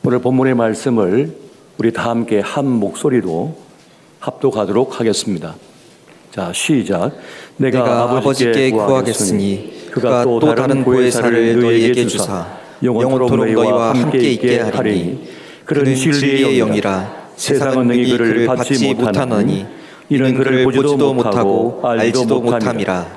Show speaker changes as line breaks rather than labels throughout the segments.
오늘 본문의 말씀을 우리 다 함께 한 목소리로 합독하도록 하겠습니다. 자, 시작. 내가 아버지께 구하겠으니 그가 또 다른 보혜사를 너희에게 주사 영원토록 너희와 함께 있게 하리니 그는 진리의 영이라 세상은 능히 그를 받지 못하노니 이는 그를 보지도 못하고 알지도 못함이라.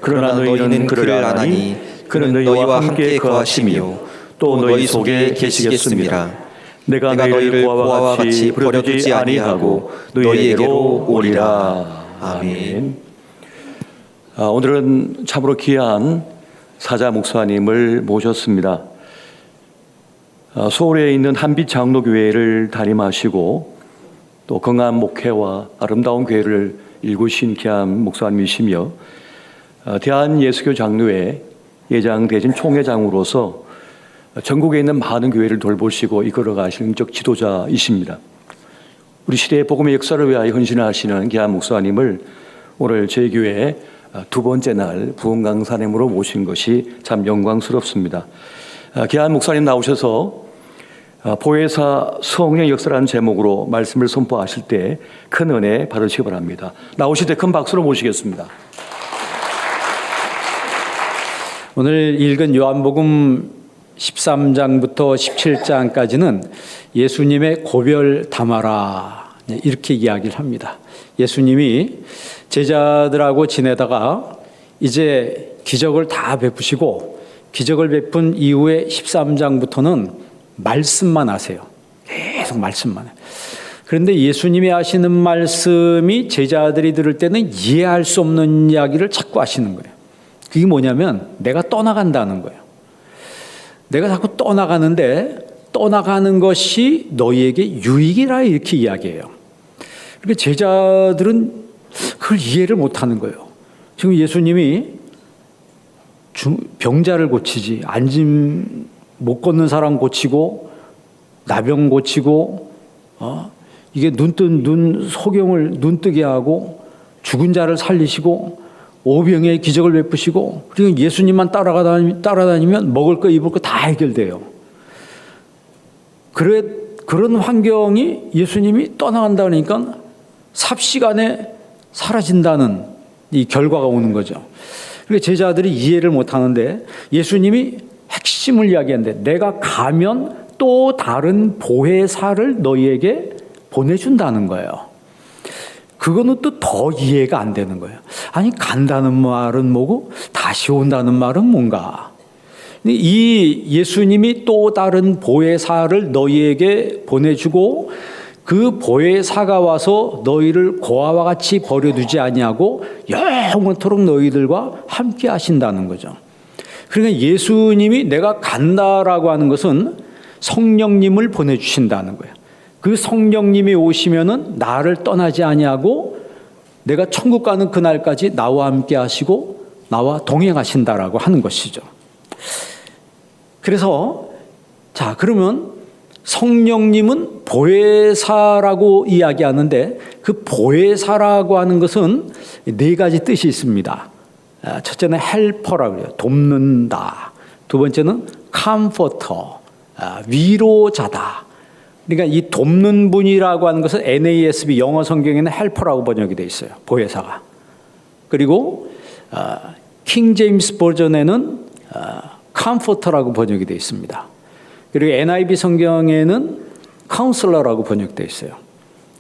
그러나 너희는 그를 아나니 그는 너희와 함께 거하시며 또 너희 속에 계시겠습니다. 내가 너희를 보아와 같이 버려두지 아니하고 너희에게로 오리라. 아멘. 오늘은 참으로 귀한 사자 목사님을 모셨습니다. 서울에 있는 한빛 장로교회를 담임하시고 또 건강한 목회와 아름다운 교회를 일구신 귀한 목사님이시며 대한예수교 장로회 예장 대진 총회장으로서 전국에 있는 많은 교회를 돌보시고 이끌어 가시는 적 지도자이십니다. 우리 시대의 복음의 역사를 위하여 헌신하시는 귀한 목사님을 오늘 저희 교회에 두 번째 날 부흥 강사님으로 모신 것이 참 영광스럽습니다. 귀한 목사님 나오셔서 보혜사 성령의 역사라는 제목으로 말씀을 선포하실 때 큰 은혜 받으시기 바랍니다. 나오실 때 큰 박수로 모시겠습니다.
오늘 읽은 요한복음 13장부터 17장까지는 예수님의 고별 담화라 이렇게 이야기를 합니다. 예수님이 제자들하고 지내다가 이제 기적을 다 베푸시고 기적을 베푼 이후에 13장부터는 말씀만 하세요. 계속 말씀만 해요. 그런데 예수님이 하시는 말씀이 제자들이 들을 때는 이해할 수 없는 이야기를 자꾸 하시는 거예요. 그게 뭐냐면 내가 떠나간다는 거예요. 내가 자꾸 떠나가는데 떠나가는 것이 너희에게 유익이라 이렇게 이야기해요. 그러니까 제자들은 그걸 이해를 못하는 거예요. 지금 예수님이 병자를 고치지, 앉음 못 걷는 사람 고치고 나병 고치고 이게 눈 소경을 눈뜨게 하고 죽은 자를 살리시고 오병의 기적을 베푸시고 그리고 예수님만 따라다니면 먹을 거 입을 거 다 해결돼요. 그런 환경이 예수님이 떠나간다 그러니까 삽시간에 사라진다는 이 결과가 오는 거죠. 그러니까 제자들이 이해를 못하는데 예수님이 핵심을 이야기하는데 내가 가면 또 다른 보혜사를 너희에게 보내준다는 거예요. 그거는 또 더 이해가 안 되는 거예요. 아니 간다는 말은 뭐고 다시 온다는 말은 뭔가. 이 예수님이 또 다른 보혜사를 너희에게 보내주고 그 보혜사가 와서 너희를 고아와 같이 버려두지 아니하고 영원토록 너희들과 함께 하신다는 거죠. 그러니까 예수님이 내가 간다라고 하는 것은 성령님을 보내주신다는 거예요. 그 성령님이 오시면은 나를 떠나지 아니하고 내가 천국 가는 그날까지 나와 함께 하시고 나와 동행하신다라고 하는 것이죠. 그래서 자 그러면 성령님은 보혜사라고 이야기하는데 그 보혜사라고 하는 것은 네 가지 뜻이 있습니다. 첫째는 헬퍼라고 해요. 돕는다. 두 번째는 컴포터, 위로자다. 그러니까 이 돕는 분이라고 하는 것은 NASB 영어 성경에는 헬퍼라고 번역이 되어 있어요. 보혜사가. 그리고 킹 제임스 버전에는 컴포터라고 번역이 되어 있습니다. 그리고 NIV 성경에는 카운슬러라고 번역되어 있어요.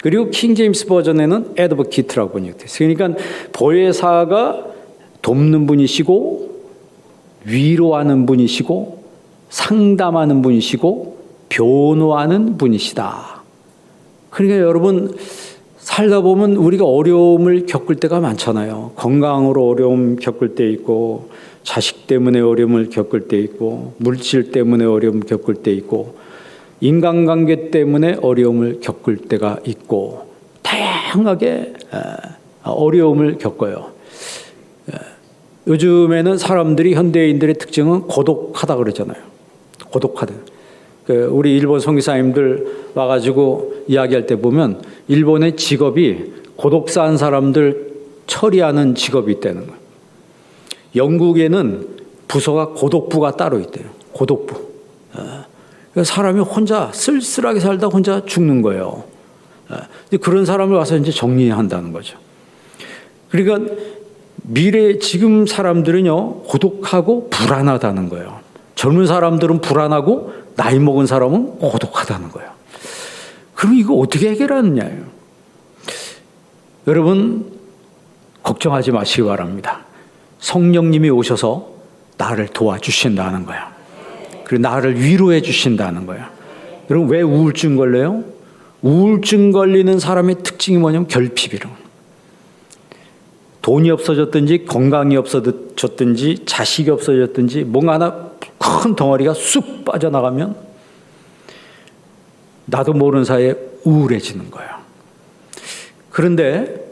그리고 킹 제임스 버전에는 애드버키트라고 번역되어 있어요. 그러니까 보혜사가 돕는 분이시고 위로하는 분이시고 상담하는 분이시고 변호하는 분이시다. 그러니까 여러분 살다 보면 우리가 어려움을 겪을 때가 많잖아요. 건강으로 어려움 겪을 때 있고 자식 때문에 어려움을 겪을 때 있고 물질 때문에 어려움 겪을 때 있고 인간관계 때문에 어려움을 겪을 때가 있고 다양하게 어려움을 겪어요. 요즘에는 사람들이 현대인들의 특징은 고독하다 그러잖아요. 고독하다. 우리 일본 선교사님들 와가지고 이야기할 때 보면 일본의 직업이 고독사한 사람들 처리하는 직업이 있다는 거예요. 영국에는 부서가 고독부가 따로 있대요. 고독부. 사람이 혼자 쓸쓸하게 살다 혼자 죽는 거예요. 그런 사람을 와서 이제 정리한다는 거죠. 그러니까 지금 사람들은요, 고독하고 불안하다는 거예요. 젊은 사람들은 불안하고 나이 먹은 사람은 고독하다는 거예요. 그럼 이거 어떻게 해결하느냐예요. 여러분, 걱정하지 마시기 바랍니다. 성령님이 오셔서 나를 도와주신다는 거예요. 그리고 나를 위로해 주신다는 거예요. 여러분, 왜 우울증 걸려요? 우울증 걸리는 사람의 특징이 뭐냐면 결핍이라고. 돈이 없어졌든지 건강이 없어졌든지 자식이 없어졌든지 뭔가 하나 큰 덩어리가 쑥 빠져나가면 나도 모르는 사이에 우울해지는 거예요. 그런데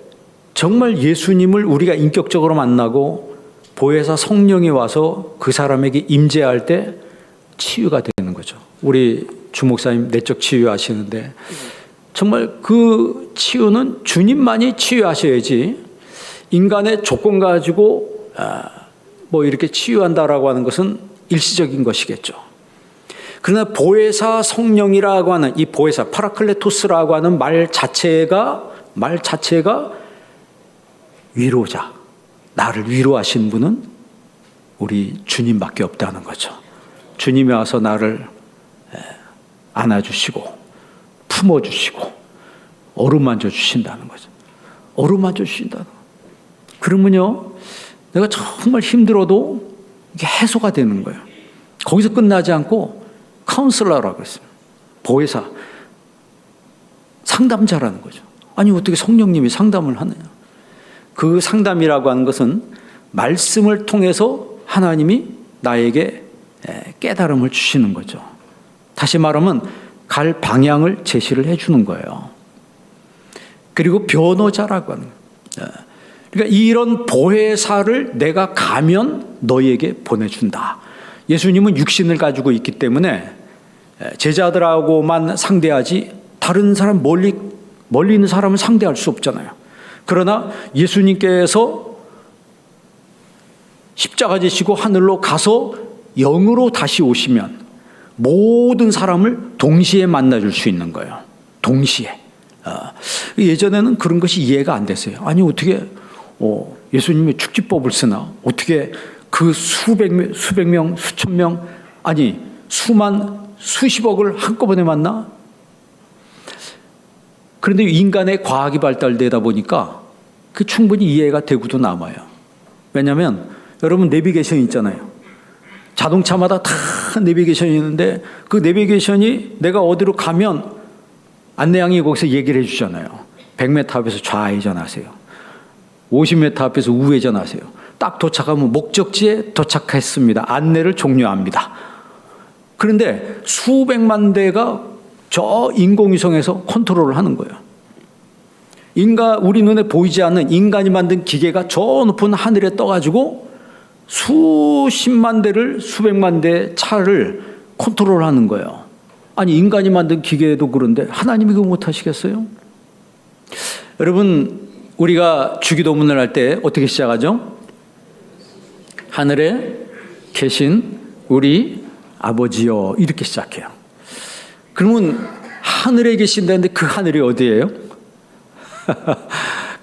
정말 예수님을 우리가 인격적으로 만나고 보혜사 성령이 와서 그 사람에게 임재할 때 치유가 되는 거죠. 우리 주목사님 내적 치유 하시는데 정말 그 치유는 주님만이 치유하셔야지 인간의 조건 가지고 뭐 이렇게 치유한다라고 하는 것은 일시적인 것이겠죠. 그러나 보혜사 성령이라고 하는 이 보혜사 파라클레토스라고 하는 말 자체가 위로자, 나를 위로하신 분은 우리 주님밖에 없다는 거죠. 주님이 와서 나를 안아주시고 품어주시고 어루만져 주신다는 거죠. 어루만져 주신다는 거죠. 그러면요, 내가 정말 힘들어도 이게 해소가 되는 거예요. 거기서 끝나지 않고 카운슬러라고 했어요. 보혜사, 상담자라는 거죠. 아니 어떻게 성령님이 상담을 하느냐. 그 상담이라고 하는 것은 말씀을 통해서 하나님이 나에게 깨달음을 주시는 거죠. 다시 말하면 갈 방향을 제시를 해주는 거예요. 그리고 변호자라고 하는 거예요. 그러니까 이런 보혜사를 내가 가면 너희에게 보내준다. 예수님은 육신을 가지고 있기 때문에 제자들하고만 상대하지 다른 사람 멀리 있는 사람은 상대할 수 없잖아요. 그러나 예수님께서 십자가 지시고 하늘로 가서 영으로 다시 오시면 모든 사람을 동시에 만나줄 수 있는 거예요. 동시에. 예전에는 그런 것이 이해가 안 됐어요. 아니 어떻게 예수님이 축지법을 쓰나? 어떻게 그 수백 명, 수천 명, 아니 수십억을 한꺼번에 만나? 그런데 인간의 과학이 발달되다 보니까 그 충분히 이해가 되고도 남아요. 왜냐하면 여러분 내비게이션 있잖아요. 자동차마다 다 내비게이션이 있는데 그 내비게이션이 내가 어디로 가면 안내양이 거기서 얘기를 해주잖아요. 100m 앞에서 좌회전하세요. 50m 앞에서 우회전하세요. 딱 도착하면 목적지에 도착했습니다. 안내를 종료합니다. 그런데 수백만 대가 저 인공위성에서 컨트롤을 하는 거예요. 우리 눈에 보이지 않는 인간이 만든 기계가 저 높은 하늘에 떠가지고 수십만 대를 수백만 대 차를 컨트롤하는 거예요. 아니 인간이 만든 기계도 그런데 하나님이 그거 못하시겠어요? 여러분 우리가 주기도문을 할 때 어떻게 시작하죠? 하늘에 계신 우리 아버지여 이렇게 시작해요. 그러면 하늘에 계신다는데 그 하늘이 어디예요?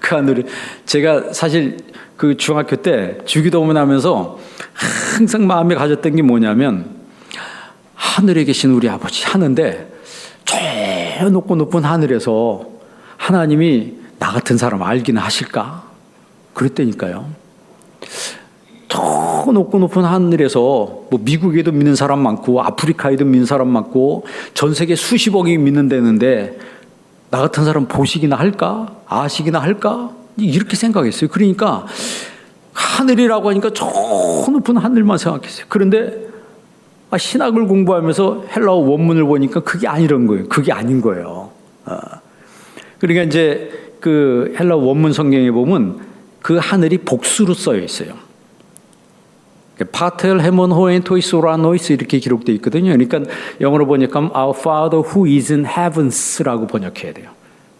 그 하늘이 제가 사실 그 중학교 때 주기도문 하면서 항상 마음에 가졌던 게 뭐냐면 하늘에 계신 우리 아버지 하는데 저 높은 하늘에서 하나님이 나 같은 사람 알기는 하실까? 그랬다니까요. 저 높은 하늘에서 뭐 미국에도 믿는 사람 많고 아프리카에도 믿는 사람 많고 전 세계 수십억이 믿는다는데 나 같은 사람 보시기나 할까? 아시기나 할까? 이렇게 생각했어요. 그러니까 하늘이라고 하니까 저 높은 하늘만 생각했어요. 그런데 신학을 공부하면서 헬라어 원문을 보니까 그게 아니란 거예요. 그게 아닌 거예요. 그러니까 이제 그 헬라어 원문 성경에 보면 그 하늘이 복수로 써여 있어요. 파텔 헤몬 호엔 토이소라노이스 이렇게 기록되어 있거든요. 그러니까 영어로 번역하면 Our Father who is in heavens라고 번역해야 돼요.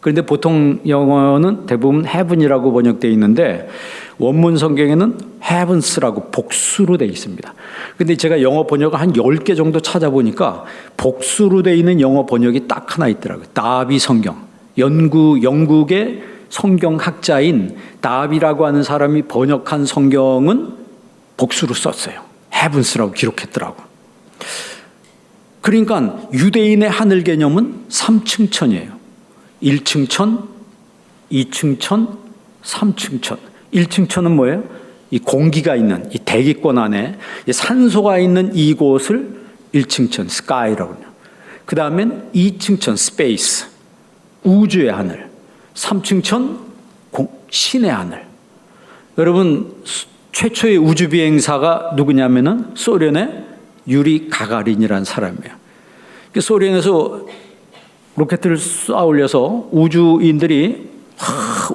그런데 보통 영어는 대부분 heaven이라고 번역되어 있는데 원문 성경에는 heavens라고 복수로 되어 있습니다. 근데 제가 영어 번역을 한 10개 정도 찾아보니까 복수로 되어 있는 영어 번역이 딱 하나 있더라고요. 다비 성경. 영국의 성경학자인 다비라고 하는 사람이 번역한 성경은 복수로 썼어요. heavens라고 기록했더라고요. 그러니까 유대인의 하늘 개념은 3층 천이에요. 1층 천, 2층 천, 3층 천. 1층 천은 뭐예요? 이 공기가 있는 이 대기권 안에 산소가 있는 이곳을 1층 천, 스카이라고 해요. 그 다음엔 2층 천, 스페이스, 우주의 하늘. 3층 천, 신의 하늘. 여러분, 최초의 우주 비행사가 누구냐면은 소련의 유리 가가린이라는 사람이에요. 소련에서 로켓을 쏘아 올려서 우주인들이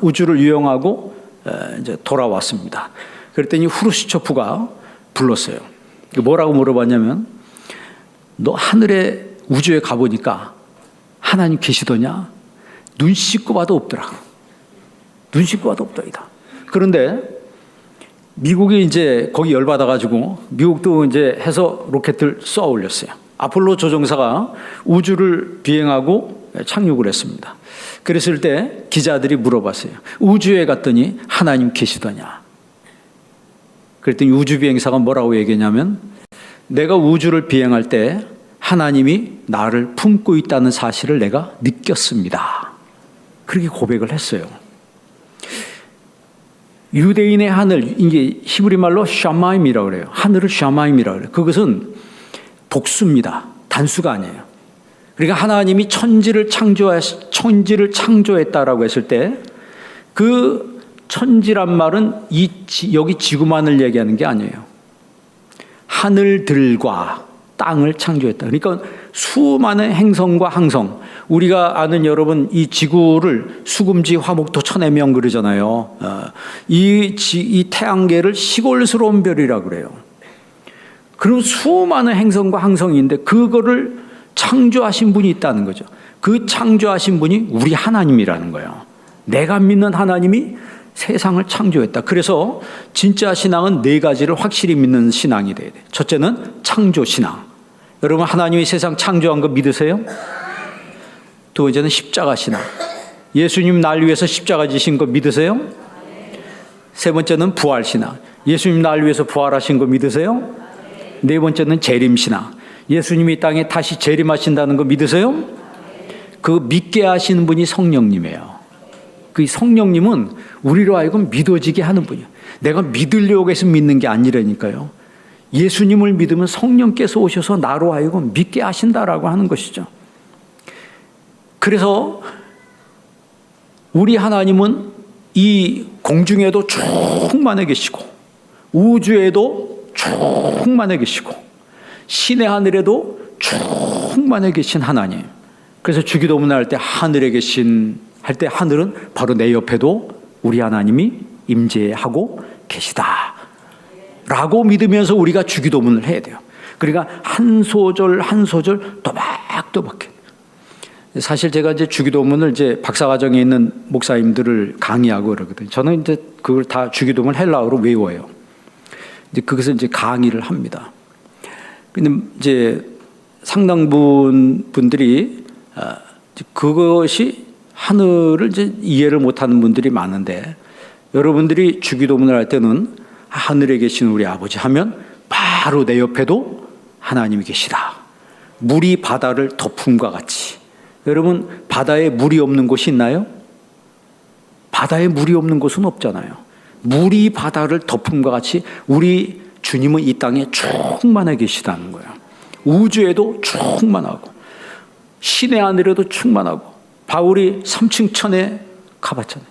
우주를 유영하고 이제 돌아왔습니다. 그랬더니 후르시초프가 불렀어요. 뭐라고 물어봤냐면, 너 하늘에 우주에 가보니까 하나님 계시더냐? 눈 씻고 봐도 없더라. 눈 씻고 봐도 없더이다. 그런데 미국이 이제 거기 열받아가지고 미국도 이제 해서 로켓을 쏘아 올렸어요. 아폴로 조종사가 우주를 비행하고 착륙을 했습니다. 그랬을 때 기자들이 물어봤어요. 우주에 갔더니 하나님 계시더냐? 그랬더니 우주 비행사가 뭐라고 얘기했냐면, 내가 우주를 비행할 때 하나님이 나를 품고 있다는 사실을 내가 느꼈습니다. 그렇게 고백을 했어요. 유대인의 하늘, 이게 히브리 말로 샤마임이라고 그래요. 하늘을 샤마임이라고 그래요. 그것은 복수입니다. 단수가 아니에요. 그러니까 하나님이 천지를 창조했다라고 했을 때 그 천지란 말은 여기 지구만을 얘기하는 게 아니에요. 하늘들과 땅을 창조했다. 그러니까 수많은 행성과 항성, 우리가 아는 여러분 이 지구를 수금지, 화목토, 천해명 그러잖아요. 이 태양계를 시골스러운 별이라고 그래요. 그런 수많은 행성과 항성인데 그거를 창조하신 분이 있다는 거죠. 그 창조하신 분이 우리 하나님이라는 거예요. 내가 믿는 하나님이 세상을 창조했다. 그래서 진짜 신앙은 4가지를 확실히 믿는 신앙이 돼야 돼요. 첫째는 창조신앙. 여러분 하나님이 세상 창조한 거 믿으세요? 두 번째는 십자가신앙. 예수님 날 위해서 십자가 지신 거 믿으세요? 세 번째는 부활신앙. 예수님 날 위해서 부활하신 거 믿으세요? 네 번째는 재림신앙. 예수님이 이 땅에 다시 재림하신다는 거 믿으세요? 그 믿게 하시는 분이 성령님이에요. 그 성령님은 우리로 하여금 믿어지게 하는 분이에요. 내가 믿으려고 해서 믿는 게 아니라니까요. 예수님을 믿으면 성령께서 오셔서 나로 하여금 믿게 하신다라고 하는 것이죠. 그래서 우리 하나님은 이 공중에도 충만해 계시고 우주에도 충만해 계시고 신의 하늘에도 충만해 계신 하나님. 그래서 주기도문 할 때 하늘에 계신 할 때 하늘은 바로 내 옆에도 우리 하나님이 임재하고 계시다 라고 믿으면서 우리가 주기도문을 해야 돼요. 그러니까 한 소절 한 소절 또박또박. 사실 제가 이제 주기도문을 이제 박사과정에 있는 목사님들을 강의하고 그러거든요. 저는 이제 그걸 다 주기도문 헬라어로 외워요. 이제 그것을 이제 강의를 합니다. 근데 이제 상당 분들이 그것이 하늘을 이제 이해를 못하는 분들이 많은데, 여러분들이 주기도문을 할 때는 하늘에 계신 우리 아버지 하면 바로 내 옆에도 하나님이 계시다. 물이 바다를 덮음과 같이. 여러분 바다에 물이 없는 곳이 있나요? 바다에 물이 없는 곳은 없잖아요. 물이 바다를 덮음과 같이 우리 주님은 이 땅에 충만해 계시다는 거예요. 우주에도 충만하고 신의 하늘에도 충만하고. 바울이 3층 천에 가봤잖아요.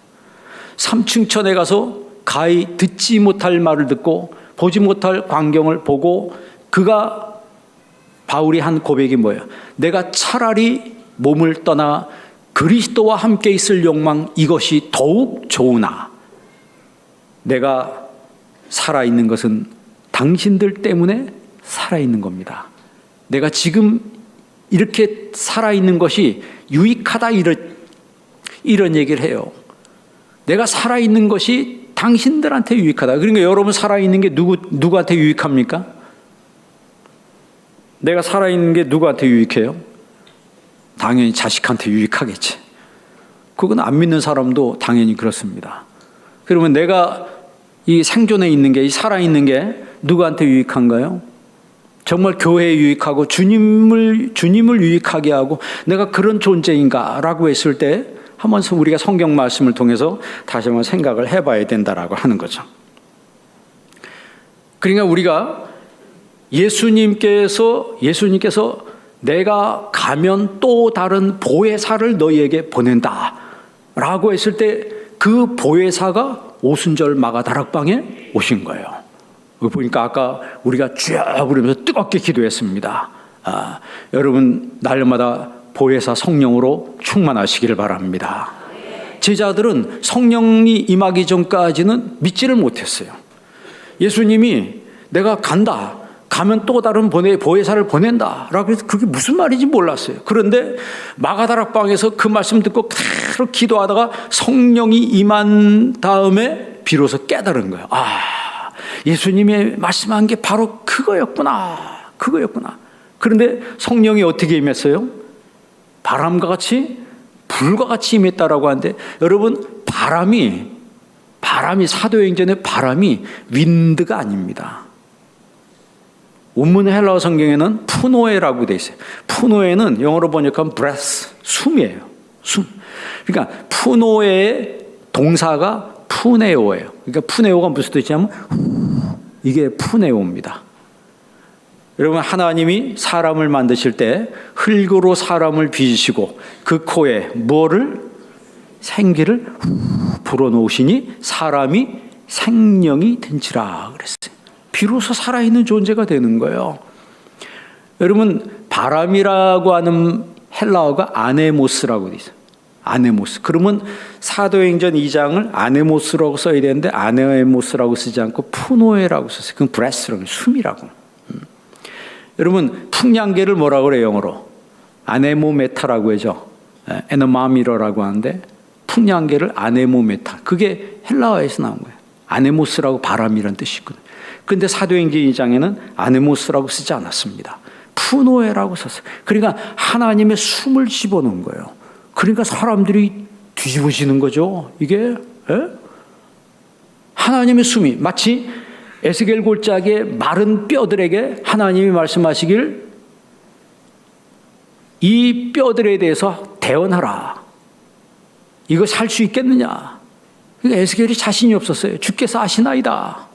3층 천에 가서 가히 듣지 못할 말을 듣고 보지 못할 광경을 보고 그가 바울이 한 고백이 뭐예요? 내가 차라리 몸을 떠나 그리스도와 함께 있을 욕망, 이것이 더욱 좋으나 내가 살아있는 것은 당신들 때문에 살아있는 겁니다. 내가 지금 이렇게 살아있는 것이 유익하다 이런 얘기를 해요. 내가 살아있는 것이 당신들한테 유익하다. 그러니까 여러분 살아있는 게 누구한테 유익합니까? 내가 살아있는 게 누구한테 유익해요? 당연히 자식한테 유익하겠지. 그건 안 믿는 사람도 당연히 그렇습니다. 그러면 내가 이 생존에 있는 게, 이 살아있는 게 누구한테 유익한가요? 정말 교회에 유익하고 주님을 유익하게 하고 내가 그런 존재인가라고 했을 때 한번 우리가 성경 말씀을 통해서 다시 한번 생각을 해봐야 된다라고 하는 거죠. 그러니까 우리가 예수님께서 내가 가면 또 다른 보혜사를 너희에게 보낸다라고 했을 때 그 보혜사가 오순절 마가다락방에 오신 거예요. 보니까 아까 우리가 쭉 부르면서 뜨겁게 기도했습니다. 여러분 날마다 보혜사 성령으로 충만하시기를 바랍니다. 제자들은 성령이 임하기 전까지는 믿지를 못했어요. 예수님이 내가 간다, 가면 또 다른 보혜사를 보낸다라고 해서 그게 무슨 말인지 몰랐어요. 그런데 마가다락방에서 그 말씀 듣고 계속 기도하다가 성령이 임한 다음에 비로소 깨달은 거예요. 예수님이 말씀한 게 바로 그거였구나. 그런데 성령이 어떻게 임했어요? 바람과 같이 불과 같이 임했다라고 하는데, 여러분 바람이 사도행전의 바람이 윈드가 아닙니다. 원문 헬라어 성경에는 푸노에라고 되어 있어요. 푸노에는 영어로 번역하면 breath, 숨이에요. 숨. 그러니까 푸노에의 동사가 푸네오예요. 그러니까 푸네오가 무슨 뜻이냐면 이게 푸네오입니다. 여러분 하나님이 사람을 만드실 때 흙으로 사람을 빚으시고 그 코에 뭐를? 생기를 불어넣으시니 사람이 생명이 된지라 그랬어요. 비로소 살아있는 존재가 되는 거예요. 여러분 바람이라고 하는 헬라어가 아네모스라고 되어 있어요. 아네모스. 그러면 사도행전 2장을 아네모스라고 써야 되는데 아네모스라고 쓰지 않고 푸노에라고 썼어요. 그건 브레스라고, 숨이라고. 여러분 풍량계를 뭐라고 그래요 영어로? 아네모메타라고 하죠. 에너마미러라고 하는데 풍량계를 아네모메타. 그게 헬라어에서 나온 거예요. 아네모스라고 바람이라는 뜻이거든요. 그런데 사도행전 2장에는 아네모스라고 쓰지 않았습니다. 푸노에라고 썼어요. 그러니까 하나님의 숨을 집어넣은 거예요. 그러니까 사람들이 뒤집어지는 거죠. 이게 하나님의 숨이 마치 에스겔 골짜기의 마른 뼈들에게 하나님이 말씀하시길 이 뼈들에 대해서 대언하라. 이거 살 수 있겠느냐. 그러니까 에스겔이 자신이 없었어요. 주께서 아시나이다.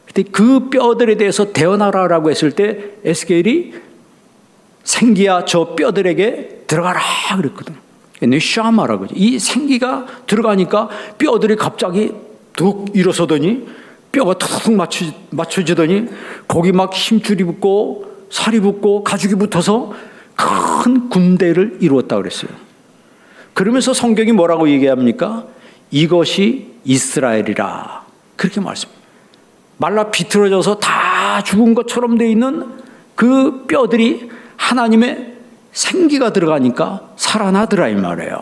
근데 그 뼈들에 대해서 대언하라라고 했을 때 에스겔이 생기야 저 뼈들에게 들어가라 그랬거든. 샤마라고 하죠. 이 생기가 들어가니까 뼈들이 갑자기 툭 일어서더니 뼈가 툭 맞춰지더니 거기 막 힘줄이 붙고 살이 붙고 가죽이 붙어서 큰 군대를 이루었다 그랬어요. 그러면서 성경이 뭐라고 얘기합니까? 이것이 이스라엘이라 그렇게 말씀합니다. 말라 비틀어져서 다 죽은 것처럼 돼 있는 그 뼈들이 하나님의 생기가 들어가니까 살아나더라 이 말이에요.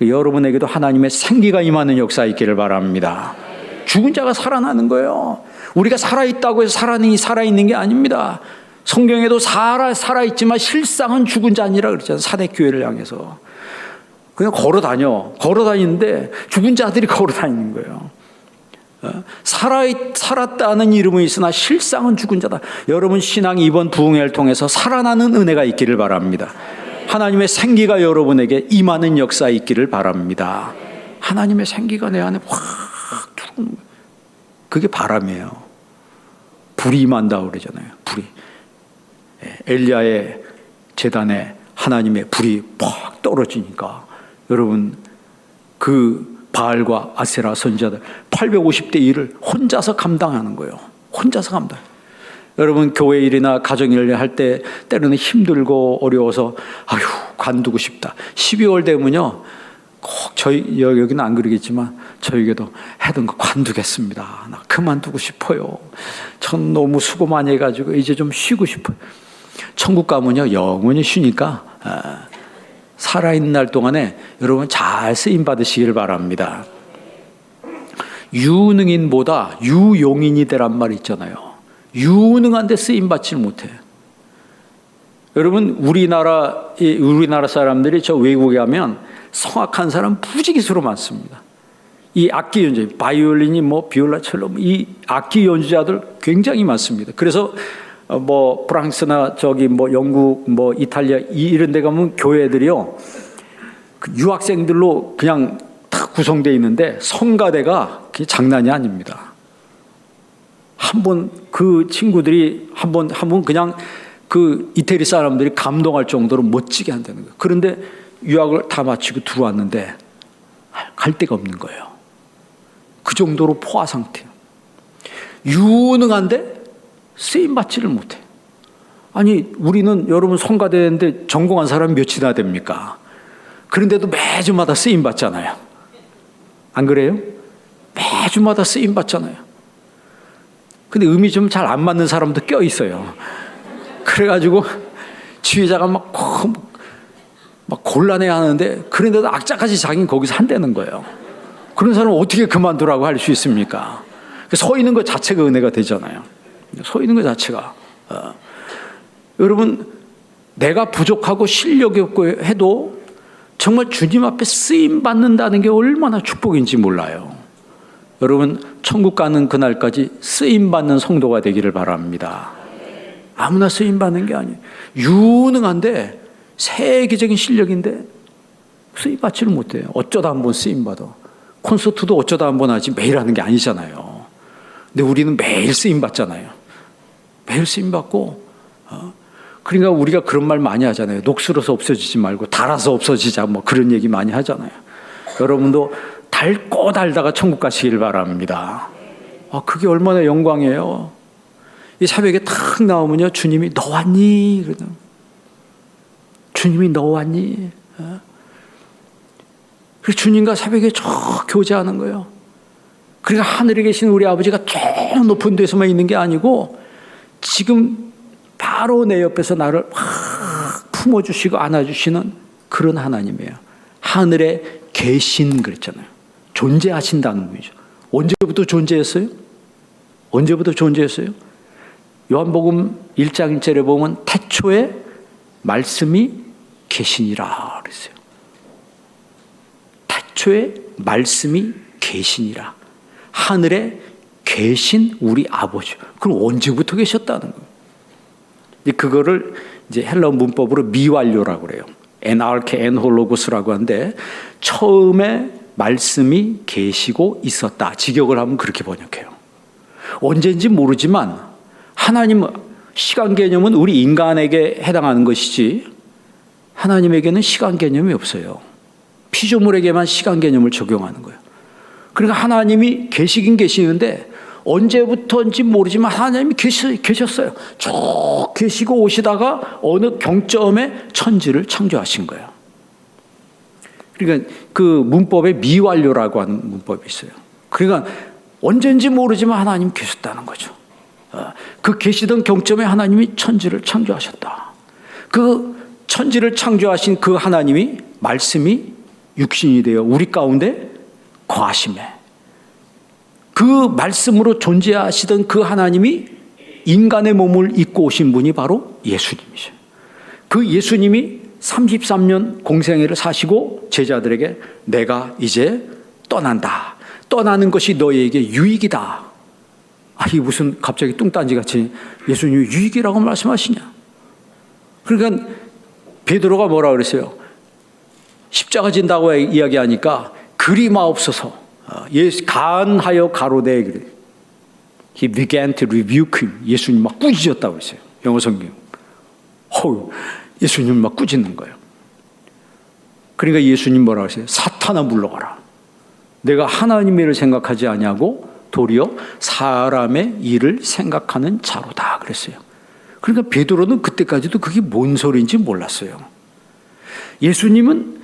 여러분에게도 하나님의 생기가 임하는 역사 있기를 바랍니다. 죽은 자가 살아나는 거예요. 우리가 살아있다고 해서 살아있는 게 아닙니다. 성경에도 살아있지만 실상은 죽은 자 아니라 그랬잖아요. 사대교회를 향해서. 그냥 걸어다니는데 죽은 자들이 걸어다니는 거예요. 살았다는 이름은 있으나 실상은 죽은 자다. 여러분 신앙이 이번 부흥회를 통해서 살아나는 은혜가 있기를 바랍니다. 하나님의 생기가 여러분에게 임하는 역사 있기를 바랍니다. 하나님의 생기가 내 안에 확 들어오는 거예요. 그게 바람이에요. 불이 임한다고 그러잖아요. 불이. 엘리야의 제단에 하나님의 불이 팍 떨어지니까 여러분 그 바알과 아세라 선지자들 850대 1을 혼자서 감당하는 거예요. 혼자서 감당. 여러분 교회 일이나 가정 일을 할 때 때로는 힘들고 어려워서 관두고 싶다. 12월 되면요 꼭 저희 여기는 안 그러겠지만 저에게도 하던 거 관두겠습니다. 나 그만두고 싶어요. 전 너무 수고 많이 해가지고 이제 좀 쉬고 싶어요. 천국 가면요 영원히 쉬니까 살아있는 날 동안에 여러분 잘 쓰임 받으시길 바랍니다. 유능인보다 유용인이 되란 말이 있잖아요. 유능한데 쓰임 받질 못해. 여러분 우리나라 사람들이 저 외국에 가면 성악한 사람 무지개수로 많습니다. 이 악기 연주, 바이올린이 비올라, 첼로, 이 악기 연주자들 굉장히 많습니다. 그래서 프랑스나 영국, 이탈리아 이런 데 가면 교회들이요, 그 유학생들로 그냥 다 구성되어 있는데 성가대가 그게 장난이 아닙니다. 그 친구들이 한 번 그냥 그 이태리 사람들이 감동할 정도로 멋지게 한다는 거예요. 그런데 유학을 다 마치고 들어왔는데 갈 데가 없는 거예요. 그 정도로 포화 상태예요. 유능한데 쓰임 받지를 못해. 아니 우리는 여러분 성가대인데 전공한 사람이 몇이나 됩니까? 그런데도 매주마다 쓰임 받잖아요. 안 그래요? 매주마다 쓰임 받잖아요. 근데 음이 좀 잘 안 맞는 사람도 껴 있어요. 그래가지고 지휘자가 막 곤란해야 하는데, 그런데도 악착같이 자기는 거기서 한다는 거예요. 그런 사람은 어떻게 그만두라고 할 수 있습니까? 서 있는 것 자체가 은혜가 되잖아요. 서 있는 것 자체가. 여러분, 내가 부족하고 실력이 없고 해도 정말 주님 앞에 쓰임 받는다는 게 얼마나 축복인지 몰라요. 여러분, 천국 가는 그날까지 쓰임 받는 성도가 되기를 바랍니다. 아무나 쓰임 받는 게 아니에요. 유능한데 세계적인 실력인데 쓰임 받지를 못해요. 어쩌다 한번 쓰임 받아. 콘서트도 어쩌다 한번 하지 매일 하는 게 아니잖아요. 근데 우리는 매일 쓰임 받잖아요. 매일 쓰임 받고, 그러니까 우리가 그런 말 많이 하잖아요. 녹슬어서 없어지지 말고 달아서 없어지자, 그런 얘기 많이 하잖아요. 여러분도 닳고 달다가 천국 가시길 바랍니다. 그게 얼마나 영광이에요. 이 새벽에 탁 나오면요, 주님이 너 왔니? 그러죠. 주님이 너 왔니? 그래서 주님과 새벽에 쭉 교제하는 거예요. 그러니까 하늘에 계신 우리 아버지가 저 높은 데서만 있는 게 아니고 지금 바로 내 옆에서 나를 확 품어주시고 안아주시는 그런 하나님이에요. 하늘에 계신 그랬잖아요. 존재하신다는 분이죠. 언제부터 존재했어요? 언제부터 존재했어요? 요한복음 1장 1절에 보면 태초에 말씀이 계시니라 그랬어요. 태초에 말씀이 계시니라. 하늘에 계신 우리 아버지. 그럼 언제부터 계셨다는 거예요? 그거를 이제 헬라어 문법으로 미완료라고 그래요. 엔알케 엔홀로고스라고 하는데 처음에 말씀이 계시고 있었다. 직역을 하면 그렇게 번역해요. 언제인지 모르지만 하나님 시간 개념은 우리 인간에게 해당하는 것이지 하나님에게는 시간 개념이 없어요. 피조물에게만 시간 개념을 적용하는 거예요. 그러니까 하나님이 계시긴 계시는데 언제부터인지 모르지만 하나님이 계셨어요. 쭉 계시고 오시다가 어느 경점에 천지를 창조하신 거예요. 그러니까 그 문법에 미완료라고 하는 문법이 있어요. 그러니까 언제인지 모르지만 하나님이 계셨다는 거죠. 그 계시던 경점에 하나님이 천지를 창조하셨다. 그 천지를 창조하신 그 하나님이 말씀이 육신이 되어 우리 가운데 거하심에 그 말씀으로 존재하시던 그 하나님이 인간의 몸을 입고 오신 분이 바로 예수님이죠. 그 예수님이 33년 공생애를 사시고 제자들에게 내가 이제 떠난다. 떠나는 것이 너희에게 유익이다. 이게 무슨 갑자기 뚱딴지같이 예수님이 유익이라고 말씀하시냐. 그러니까 베드로가 뭐라 그랬어요? 십자가 진다고 이야기하니까 그리마옵소서. 간하여 가로되 그래. He began to rebuke him. 예수님 막 꾸짖었다고 했어요. 영어 성경. 예수님 막 꾸짖는 거예요. 그러니까 예수님 뭐라고 했어요? 사탄아 물러가라. 내가 하나님의 일을 생각하지 아니하고 도리어 사람의 일을 생각하는 자로다 그랬어요. 그러니까 베드로는 그때까지도 그게 뭔 소리인지 몰랐어요. 예수님은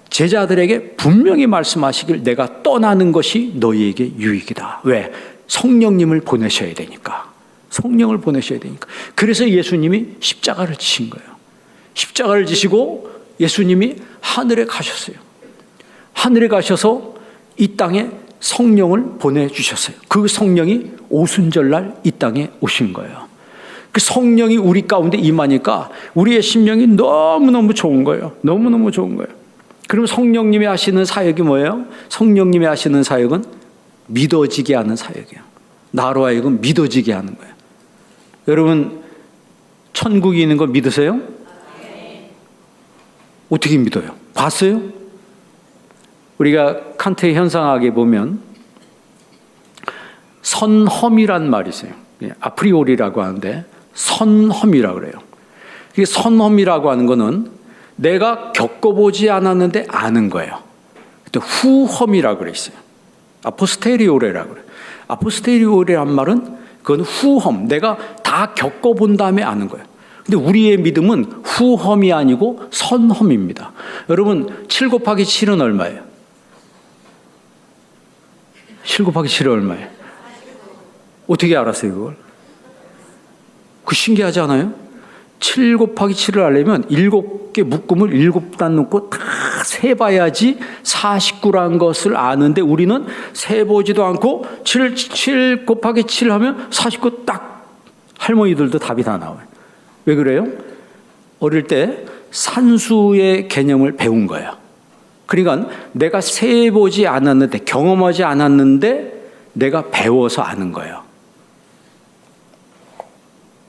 제자들에게 분명히 말씀하시길 내가 떠나는 것이 너희에게 유익이다. 왜? 성령님을 보내셔야 되니까. 성령을 보내셔야 되니까. 그래서 예수님이 십자가를 지신 거예요. 십자가를 지시고 예수님이 하늘에 가셨어요. 하늘에 가셔서 이 땅에 성령을 보내주셨어요. 그 성령이 오순절날 이 땅에 오신 거예요. 그 성령이 우리 가운데 임하니까 우리의 심령이 너무너무 좋은 거예요. 너무너무 좋은 거예요. 그럼 성령님이 하시는 사역이 뭐예요? 성령님이 하시는 사역은 믿어지게 하는 사역이에요. 나로 하여금 믿어지게 하는 거예요. 여러분, 천국이 있는 거 믿으세요? 어떻게 믿어요? 봤어요? 우리가 칸트의 현상학에 보면 선험이란 말이 있어요. 아프리오리라고 하는데 선험이라고 그래요. 이게 선험이라고 하는 거는 내가 겪어보지 않았는데 아는 거예요. 또 후험이라고 그랬어요. 아포스테리오레라고 그래요. 아포스테리오레란 말은 그건 후험, 내가 다 겪어본 다음에 아는 거예요. 근데 우리의 믿음은 후험이 아니고 선험입니다. 여러분, 7 곱하기 7은 얼마예요? 7 곱하기 7은 얼마예요? 어떻게 알았어요, 그걸? 그 신기하지 않아요? 7 곱하기 7을 알려면 7개 묶음을 7단 놓고 다 세봐야지 49라는 것을 아는데 우리는 세보지도 않고 7 곱하기 7 하면 49 딱 할머니들도 답이 다 나와요. 왜 그래요? 어릴 때 산수의 개념을 배운 거예요. 그러니까 내가 세보지 않았는데 경험하지 않았는데 내가 배워서 아는 거예요.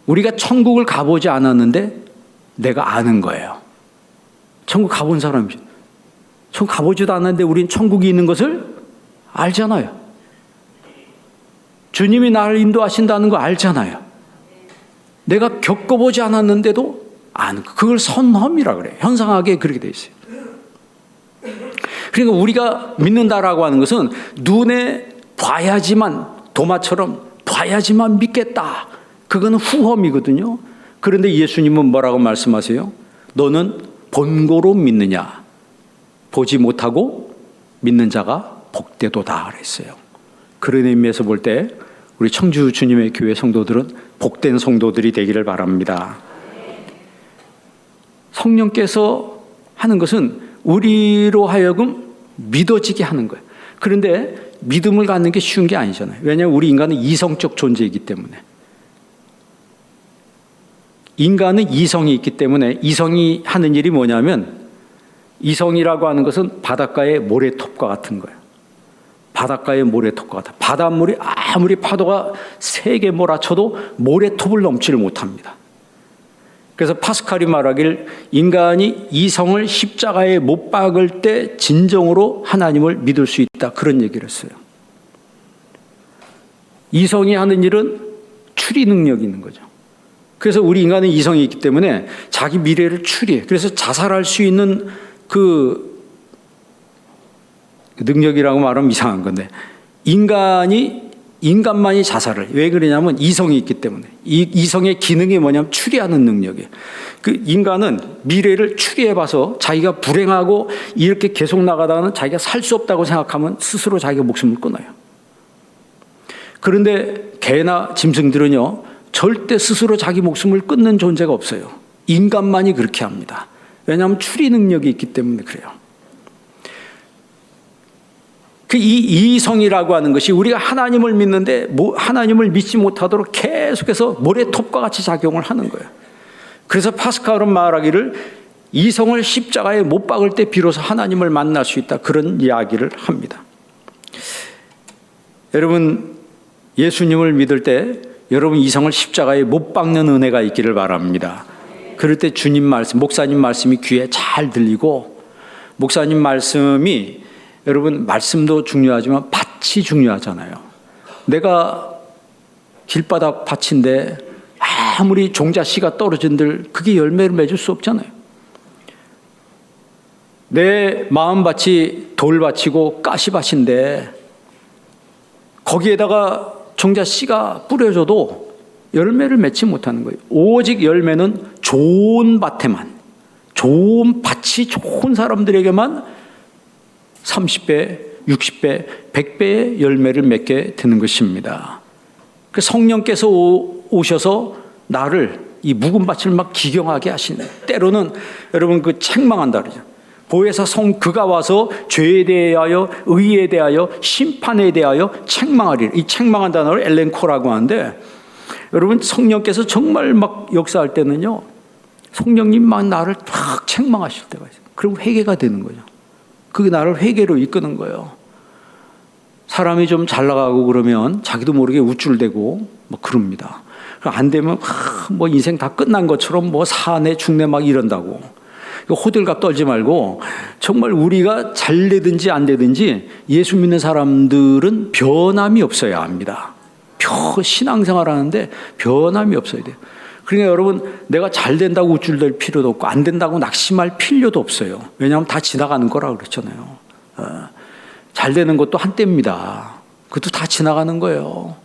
우리가 천국을 가보지 않았는데 내가 아는 거예요. 천국 가본 사람이 천국 가보지도 않았는데 우린 천국이 있는 것을 알잖아요. 주님이 나를 인도하신다는 거 알잖아요. 내가 겪어보지 않았는데도 아는 거. 그걸 선험이라고 그래요. 현상학에 그렇게 돼 있어요. 그러니까 우리가 믿는다라고 하는 것은 눈에 봐야지만, 도마처럼 봐야지만 믿겠다. 그거는 후험이거든요. 그런데 예수님은 뭐라고 말씀하세요? 너는 본고로 믿느냐? 보지 못하고 믿는 자가 복되도다 그랬어요. 그런 의미에서 볼 때 우리 청주 주님의 교회 성도들은 복된 성도들이 되기를 바랍니다. 성령께서 하는 것은 우리로 하여금 믿어지게 하는 거예요. 그런데 믿음을 갖는 게 쉬운 게 아니잖아요. 왜냐하면 우리 인간은 이성적 존재이기 때문에. 인간은 이성이 있기 때문에 이성이 하는 일이 뭐냐면, 이성이라고 하는 것은 바닷가의 모래톱과 같은 거예요. 바닷가의 모래톱과 같아. 바닷물이 아무리 파도가 세게 몰아쳐도 모래톱을 넘지를 못합니다. 그래서 파스칼이 말하길 인간이 이성을 십자가에 못 박을 때 진정으로 하나님을 믿을 수 있다. 그런 얘기를 했어요. 이성이 하는 일은 추리 능력이 있는 거죠. 그래서 우리 인간은 이성이 있기 때문에 자기 미래를 추리해. 그래서 자살할 수 있는 그 능력이라고 말하면 이상한 건데, 인간만이 자살을. 왜 그러냐면 이성이 있기 때문에. 이성의 기능이 뭐냐면 추리하는 능력이에요. 그 인간은 미래를 추리해봐서 자기가 불행하고 이렇게 계속 나가다가는 자기가 살 수 없다고 생각하면 스스로 자기가 목숨을 끊어요. 그런데 개나 짐승들은요, 절대 스스로 자기 목숨을 끊는 존재가 없어요. 인간만이 그렇게 합니다. 왜냐하면 추리 능력이 있기 때문에 그래요. 이 이성이라고 하는 것이 우리가 하나님을 믿는데 하나님을 믿지 못하도록 계속해서 모래톱과 같이 작용을 하는 거예요. 그래서 파스칼은 말하기를 이성을 십자가에 못 박을 때 비로소 하나님을 만날 수 있다. 그런 이야기를 합니다. 여러분, 예수님을 믿을 때 여러분 이성을 십자가에 못 박는 은혜가 있기를 바랍니다. 그럴 때 주님 말씀, 목사님 말씀이 귀에 잘 들리고, 목사님 말씀이, 여러분 말씀도 중요하지만 밭이 중요하잖아요. 내가 길바닥 밭인데 아무리 종자 씨가 떨어진들 그게 열매를 맺을 수 없잖아요. 내 마음밭이 돌밭이고 가시밭인데 거기에다가 종자 씨가 뿌려져도 열매를 맺지 못하는 거예요. 오직 열매는 좋은 밭에만, 좋은 밭이 좋은 사람들에게만 30배, 60배, 100배의 열매를 맺게 되는 것입니다. 성령께서 오셔서 나를 이 묵은 밭을 막 기경하게 하시는, 때로는 여러분 그 책망한다 그러죠. 보혜사 그가 와서 죄에 대하여 의에 대하여 심판에 대하여 책망하리라. 이 책망한 단어를 엘렌코라고 하는데, 여러분 성령께서 정말 막 역사할 때는요, 성령님 막 나를 막 책망하실 때가 있어요. 그럼 회개가 되는 거죠. 그게 나를 회개로 이끄는 거예요. 사람이 좀 잘 나가고 그러면 자기도 모르게 우쭐대고 막 그럽니다. 안 되면 뭐 인생 다 끝난 것처럼 뭐 사내 중내 막 이런다고. 호들갑 떨지 말고, 정말 우리가 잘 되든지 안 되든지 예수 믿는 사람들은 변함이 없어야 합니다. 신앙생활 하는데 변함이 없어야 돼요. 그러니까 여러분, 내가 잘 된다고 우쭐댈 필요도 없고 안 된다고 낙심할 필요도 없어요. 왜냐하면 다 지나가는 거라 그랬잖아요. 잘 되는 것도 한때입니다. 그것도 다 지나가는 거예요.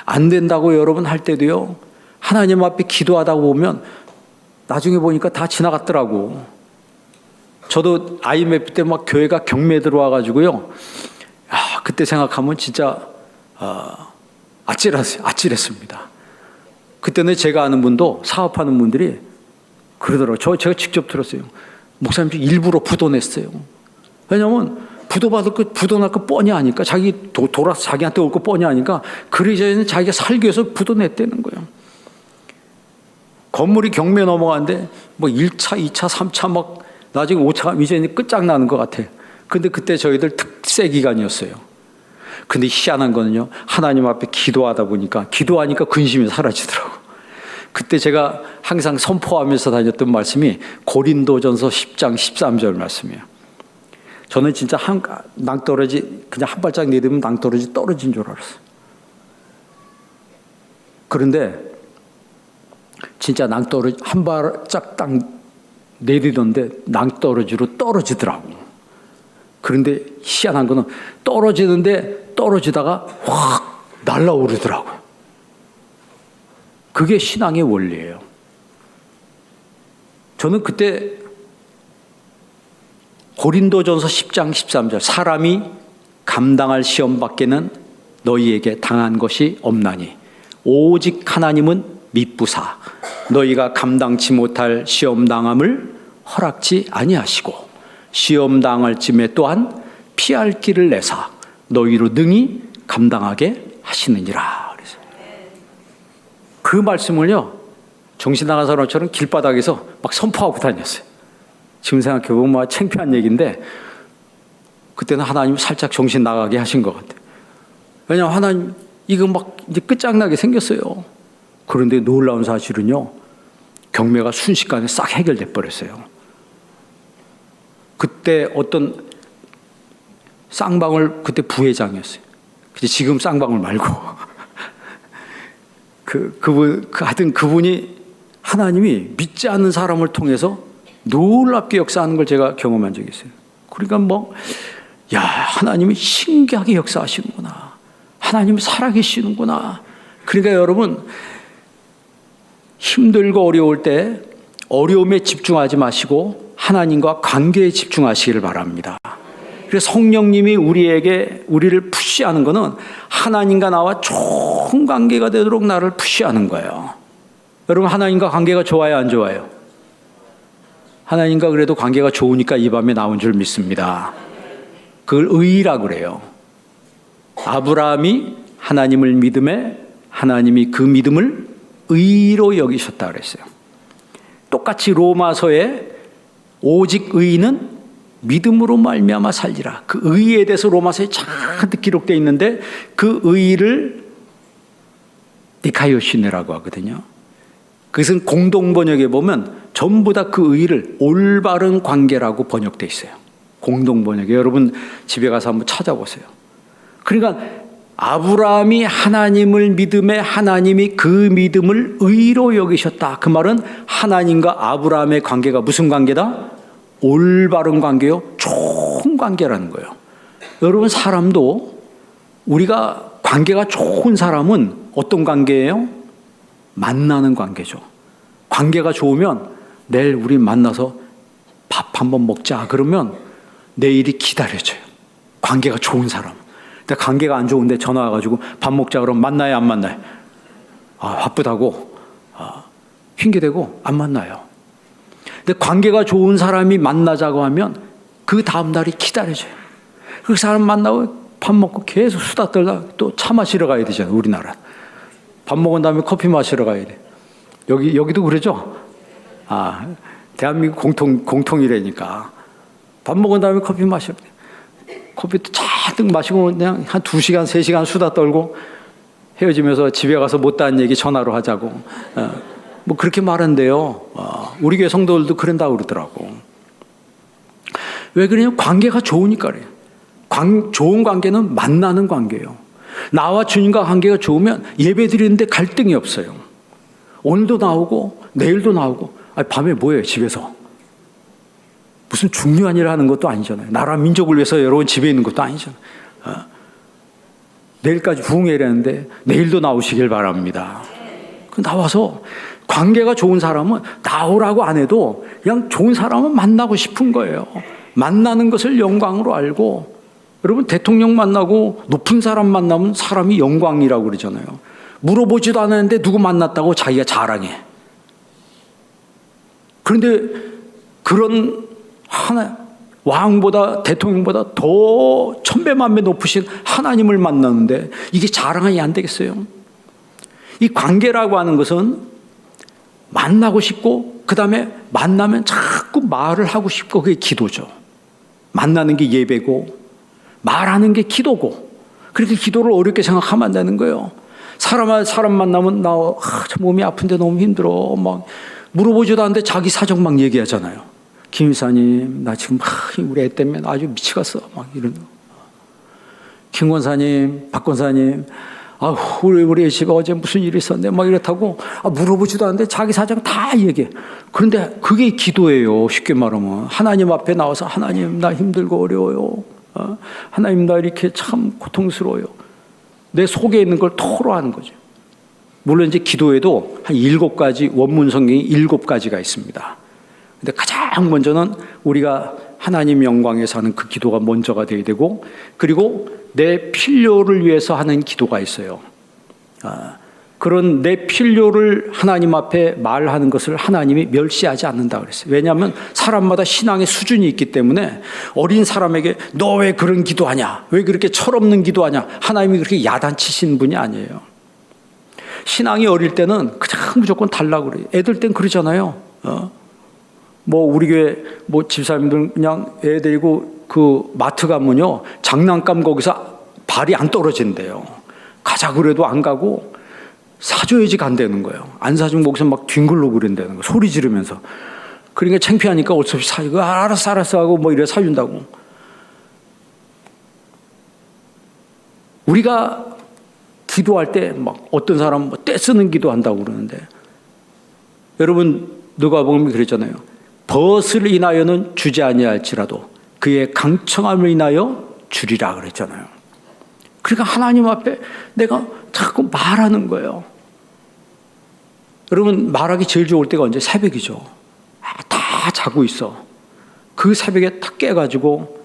안 된다고 여러분 할 때도요, 하나님 앞에 기도하다 보면 나중에 보니까 다 지나갔더라고. 저도 IMF 때 막 교회가 경매 들어와가지고요, 그때 생각하면 진짜 아찔했습니다. 그때는 제가 아는 분도, 사업하는 분들이 그러더라고요. 제가 직접 들었어요. 목사님 일부러 부도 냈어요. 왜냐하면 부도 날 거 뻔히 아니까, 돌아서 자기한테 올 거 뻔히 아니까, 그러자는 자기가 살기 위해서 부도 냈다는 거예요. 건물이 경매 넘어가는데 뭐 1차, 2차, 3차 막 나중에 5차 이제 끝장나는 것 같아. 근데 그때 저희들 특세 기간이었어요. 근데 희한한 거는요, 하나님 앞에 기도하니까 근심이 사라지더라고. 그때 제가 항상 선포하면서 다녔던 말씀이 고린도전서 10장 13절 말씀이에요. 저는 진짜 그냥 한 발짝 내딛으면 낭떠러지 떨어진 줄 알았어요. 그런데 진짜 낭떠러지 한 발짝 딱 내딛었는데 낭떠러지로 떨어지더라고. 그런데 희한한 거는 떨어지다가 확 날아오르더라고요. 그게 신앙의 원리예요. 저는 그때 고린도전서 10장 13절, 사람이 감당할 시험 밖에는 너희에게 당한 것이 없나니 오직 하나님은 미쁘사 너희가 감당치 못할 시험 당함을 허락지 아니하시고 시험 당할 쯤에 또한 피할 길을 내사 너희로 능히 감당하게 하시느니라. 그래서 그 말씀을요, 정신 나간 사람처럼 길바닥에서 막 선포하고 다녔어요. 지금 생각해보면 뭐 창피한 얘기인데, 그때는 하나님 살짝 정신 나가게 하신 것 같아요. 왜냐하면 하나님 이거 막 이제 끝장나게 생겼어요. 그런데 놀라운 사실은요, 경매가 순식간에 싹 해결돼 버렸어요. 그때 어떤 쌍방울, 그때 부회장이었어요. 근데 지금 쌍방울 말고 하여튼 그분이 하나님이 믿지 않는 사람을 통해서 놀랍게 역사하는 걸 제가 경험한 적이 있어요. 그러니까 하나님이 신기하게 역사하시는구나. 하나님이 살아계시는구나. 그러니까 여러분, 힘들고 어려울 때 어려움에 집중하지 마시고 하나님과 관계에 집중하시기를 바랍니다. 그래서 성령님이 우리를 푸시하는 것은 하나님과 나와 좋은 관계가 되도록 나를 푸시하는 거예요. 여러분, 하나님과 관계가 좋아요, 안 좋아요? 하나님과 그래도 관계가 좋으니까 이 밤에 나온 줄 믿습니다. 그걸 의라 그래요. 아브라함이 하나님을 믿음에 하나님이 그 믿음을 의로 여기셨다 그랬어요. 똑같이 로마서에 오직 의인은 믿음으로 말미암아 살리라. 그 의에 대해서 로마서에 잔뜩 기록되어 있는데, 그 의를 니카이오시네라고 하거든요. 그것은 공동 번역에 보면 전부 다 그 의를 올바른 관계라고 번역되어 있어요. 공동 번역에 여러분 집에 가서 한번 찾아보세요. 그러니까 아브라함이 하나님을 믿음에 하나님이 그 믿음을 의로 여기셨다. 그 말은 하나님과 아브라함의 관계가 무슨 관계다? 올바른 관계요, 좋은 관계라는 거예요. 여러분, 사람도 우리가 관계가 좋은 사람은 어떤 관계예요? 만나는 관계죠. 관계가 좋으면 내일 우리 만나서 밥 한번 먹자 그러면 내일이 기다려져요. 관계가 좋은 사람. 근데 관계가 안 좋은데 전화 와가지고 밥 먹자 그러면 만나요, 안 만나요? 바쁘다고. 핑계대고 안 만나요. 근데 관계가 좋은 사람이 만나자고 하면 그 다음 날이 기다려져요. 그 사람 만나고 밥 먹고 계속 수다 떨다 또 차 마시러 가야 되잖아요. 우리나라. 밥 먹은 다음에 커피 마시러 가야 돼. 여기도 그러죠? 대한민국 공통이라니까. 밥 먹은 다음에 커피 마시러 돼. 커피도 잔뜩 마시고 그냥 한 2시간, 3시간 수다 떨고 헤어지면서 집에 가서 못다한 얘기 전화로 하자고. 뭐 그렇게 말한대요. 우리 교회 성도들도 그런다고 그러더라고. 왜 그러냐면 관계가 좋으니까 그래요. 좋은 관계는 만나는 관계예요. 나와 주님과 관계가 좋으면 예배 드리는데 갈등이 없어요. 오늘도 나오고 내일도 나오고. 밤에 뭐예요 집에서? 무슨 중요한 일을 하는 것도 아니잖아요. 나라 민족을 위해서 여러분 집에 있는 것도 아니잖아요. 내일까지 부흥회라는데 내일도 나오시길 바랍니다. 나와서 관계가 좋은 사람은 나오라고 안 해도 그냥 좋은 사람은 만나고 싶은 거예요. 만나는 것을 영광으로 알고, 여러분 대통령 만나고 높은 사람 만나면 사람이 영광이라고 그러잖아요. 물어보지도 않았는데 누구 만났다고 자기가 자랑해. 그런데 그런 왕보다 대통령보다 더 천배만배 높으신 하나님을 만나는데 이게 자랑이 안 되겠어요? 이 관계라고 하는 것은 만나고 싶고, 그 다음에 만나면 자꾸 말을 하고 싶고, 그게 기도죠. 만나는 게 예배고 말하는 게 기도고, 그렇게 기도를 어렵게 생각하면 안 되는 거예요. 사람 만나면 저 몸이 아픈데 너무 힘들어 막 물어보지도 않는데 자기 사정 막 얘기하잖아요. 김 이사님 나 지금 우리 애 때문에 아주 미치겠어 막 이런. 김 권사님, 박 권사님 우리 애 집에 어제 무슨 일이 있었는데 막 이렇다고 물어보지도 않는데 자기 사정 다 얘기해. 그런데 그게 기도예요. 쉽게 말하면 하나님 앞에 나와서 하나님 나 힘들고 어려워요. 하나님 나 이렇게 참 고통스러워요. 내 속에 있는 걸 토로하는 거죠. 물론 이제 기도에도 한 7가지, 원문 성경이 7가지가 있습니다. 근데 가장 먼저는 우리가 하나님 영광에서 하는 그 기도가 먼저가 돼야 되고, 그리고 내 필요를 위해서 하는 기도가 있어요. 그런 내 필요를 하나님 앞에 말하는 것을 하나님이 멸시하지 않는다 그랬어요. 왜냐하면 사람마다 신앙의 수준이 있기 때문에 어린 사람에게 너 왜 그런 기도하냐, 왜 그렇게 철없는 기도하냐, 하나님이 그렇게 야단치신 분이 아니에요. 신앙이 어릴 때는 그냥 무조건 달라고 그래요. 애들 땐 그러잖아요. 뭐 우리 교회 뭐 집사님들 그냥 애 데리고 그 마트 가면요 장난감 거기서 발이 안 떨어진대요. 가자 그래도 안 가고 사줘야지 간다는 거예요. 안 사주면 거기서 막 뒹굴러 그런다는 거예요. 소리 지르면서. 그러니까 창피하니까 어쩔 수 없이 사주고 알았어 하고 뭐 이래 사준다고. 우리가 기도할 때 막 어떤 사람은 뭐 떼쓰는 기도한다고 그러는데, 여러분 누가복음이 그랬잖아요. 벗을 인하여는 주지 아니할지라도 그의 강청함을 인하여 주리라 그랬잖아요. 그러니까 하나님 앞에 내가 자꾸 말하는 거예요. 여러분 말하기 제일 좋을 때가 언제? 새벽이죠. 다 자고 있어. 그 새벽에 딱 깨가지고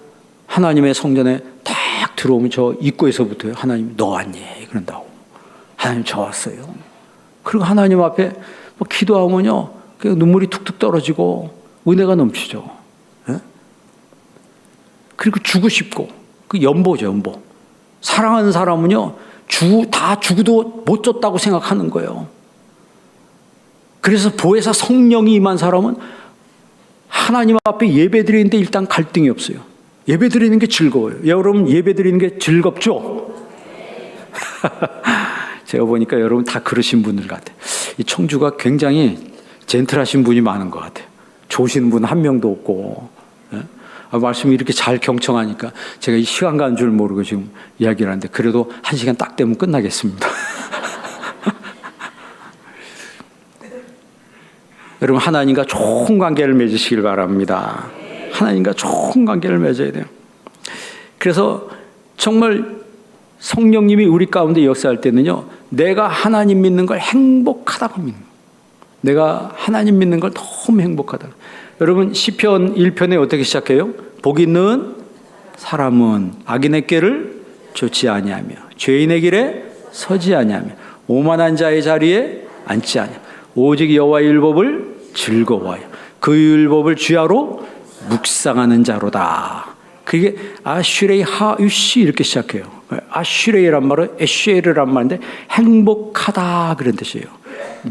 하나님의 성전에 딱 들어오면 저 입구에서부터 하나님 너 왔니? 그런다고. 하나님 저 왔어요. 그리고 하나님 앞에 뭐 기도하면요 눈물이 툭툭 떨어지고 은혜가 넘치죠. 예? 그리고 주고 싶고, 그 연보죠, 연보. 사랑하는 사람은요 다 주고도 못 줬다고 생각하는 거예요. 그래서 보혜사 성령이 임한 사람은 하나님 앞에 예배 드리는데 일단 갈등이 없어요. 예배 드리는 게 즐거워요. 여러분 예배 드리는 게 즐겁죠? 제가 보니까 여러분 다 그러신 분들 같아요. 이 청주가 굉장히 젠틀하신 분이 많은 것 같아요. 좋으신 분 한 명도 없고. 말씀이 이렇게 잘 경청하니까 제가 이 시간 가는 줄 모르고 지금 이야기를 하는데, 그래도 1시간 딱 되면 끝나겠습니다. 여러분 하나님과 좋은 관계를 맺으시길 바랍니다. 하나님과 좋은 관계를 맺어야 돼요. 그래서 정말 성령님이 우리 가운데 역사할 때는요 내가 하나님 믿는 걸 행복하다고 믿는 거예요. 내가 하나님 믿는 걸 너무 행복하다. 여러분 시편 1편에 어떻게 시작해요? 복 있는 사람은 악인의 꾀를 좇지 아니하며 죄인의 길에 서지 아니하며 오만한 자의 자리에 앉지 아니하며 오직 여호와의 율법을 즐거워하여 그 율법을 주야로 묵상하는 자로다. 그게 아슈레이 하유시 이렇게 시작해요. 아슈레이란 말은 에쉐르란 말인데 행복하다 그런 뜻이에요.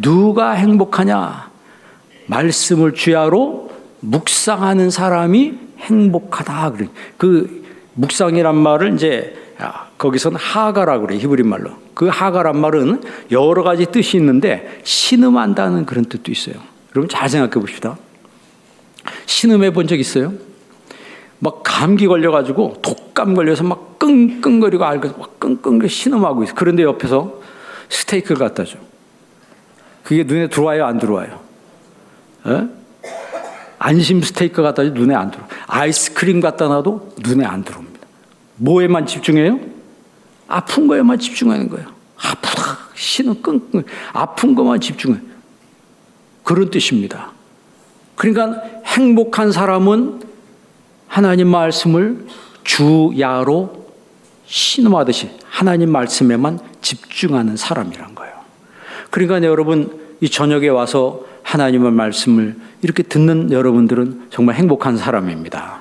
누가 행복하냐? 말씀을 주야로 묵상하는 사람이 행복하다 그래. 그 묵상이란 말을 이제 거기서는 하가라고 그래, 히브리 말로. 그 하가란 말은 여러 가지 뜻이 있는데 신음한다는 그런 뜻도 있어요. 여러분 잘 생각해 봅시다. 신음해 본 적 있어요? 막 감기 걸려가지고 독감 걸려서 막 끙끙거리고 앓아서 막 끙끙거리고 신음하고 있어. 그런데 옆에서 스테이크를 갖다 줘. 그게 눈에 들어와요, 안 들어와요? 에? 안심 스테이크 갖다 줘, 눈에 안 들어. 아이스크림 갖다 놔도 눈에 안 들어옵니다. 뭐에만 집중해요? 아픈 거에만 집중하는 거예요. 아프다, 신음 끙끙, 아픈 것만 집중해. 그런 뜻입니다. 그러니까 행복한 사람은 하나님 말씀을 주야로 신음하듯이 하나님 말씀에만 집중하는 사람이란 거예요. 그러니까 여러분 이 저녁에 와서 하나님의 말씀을 이렇게 듣는 여러분들은 정말 행복한 사람입니다.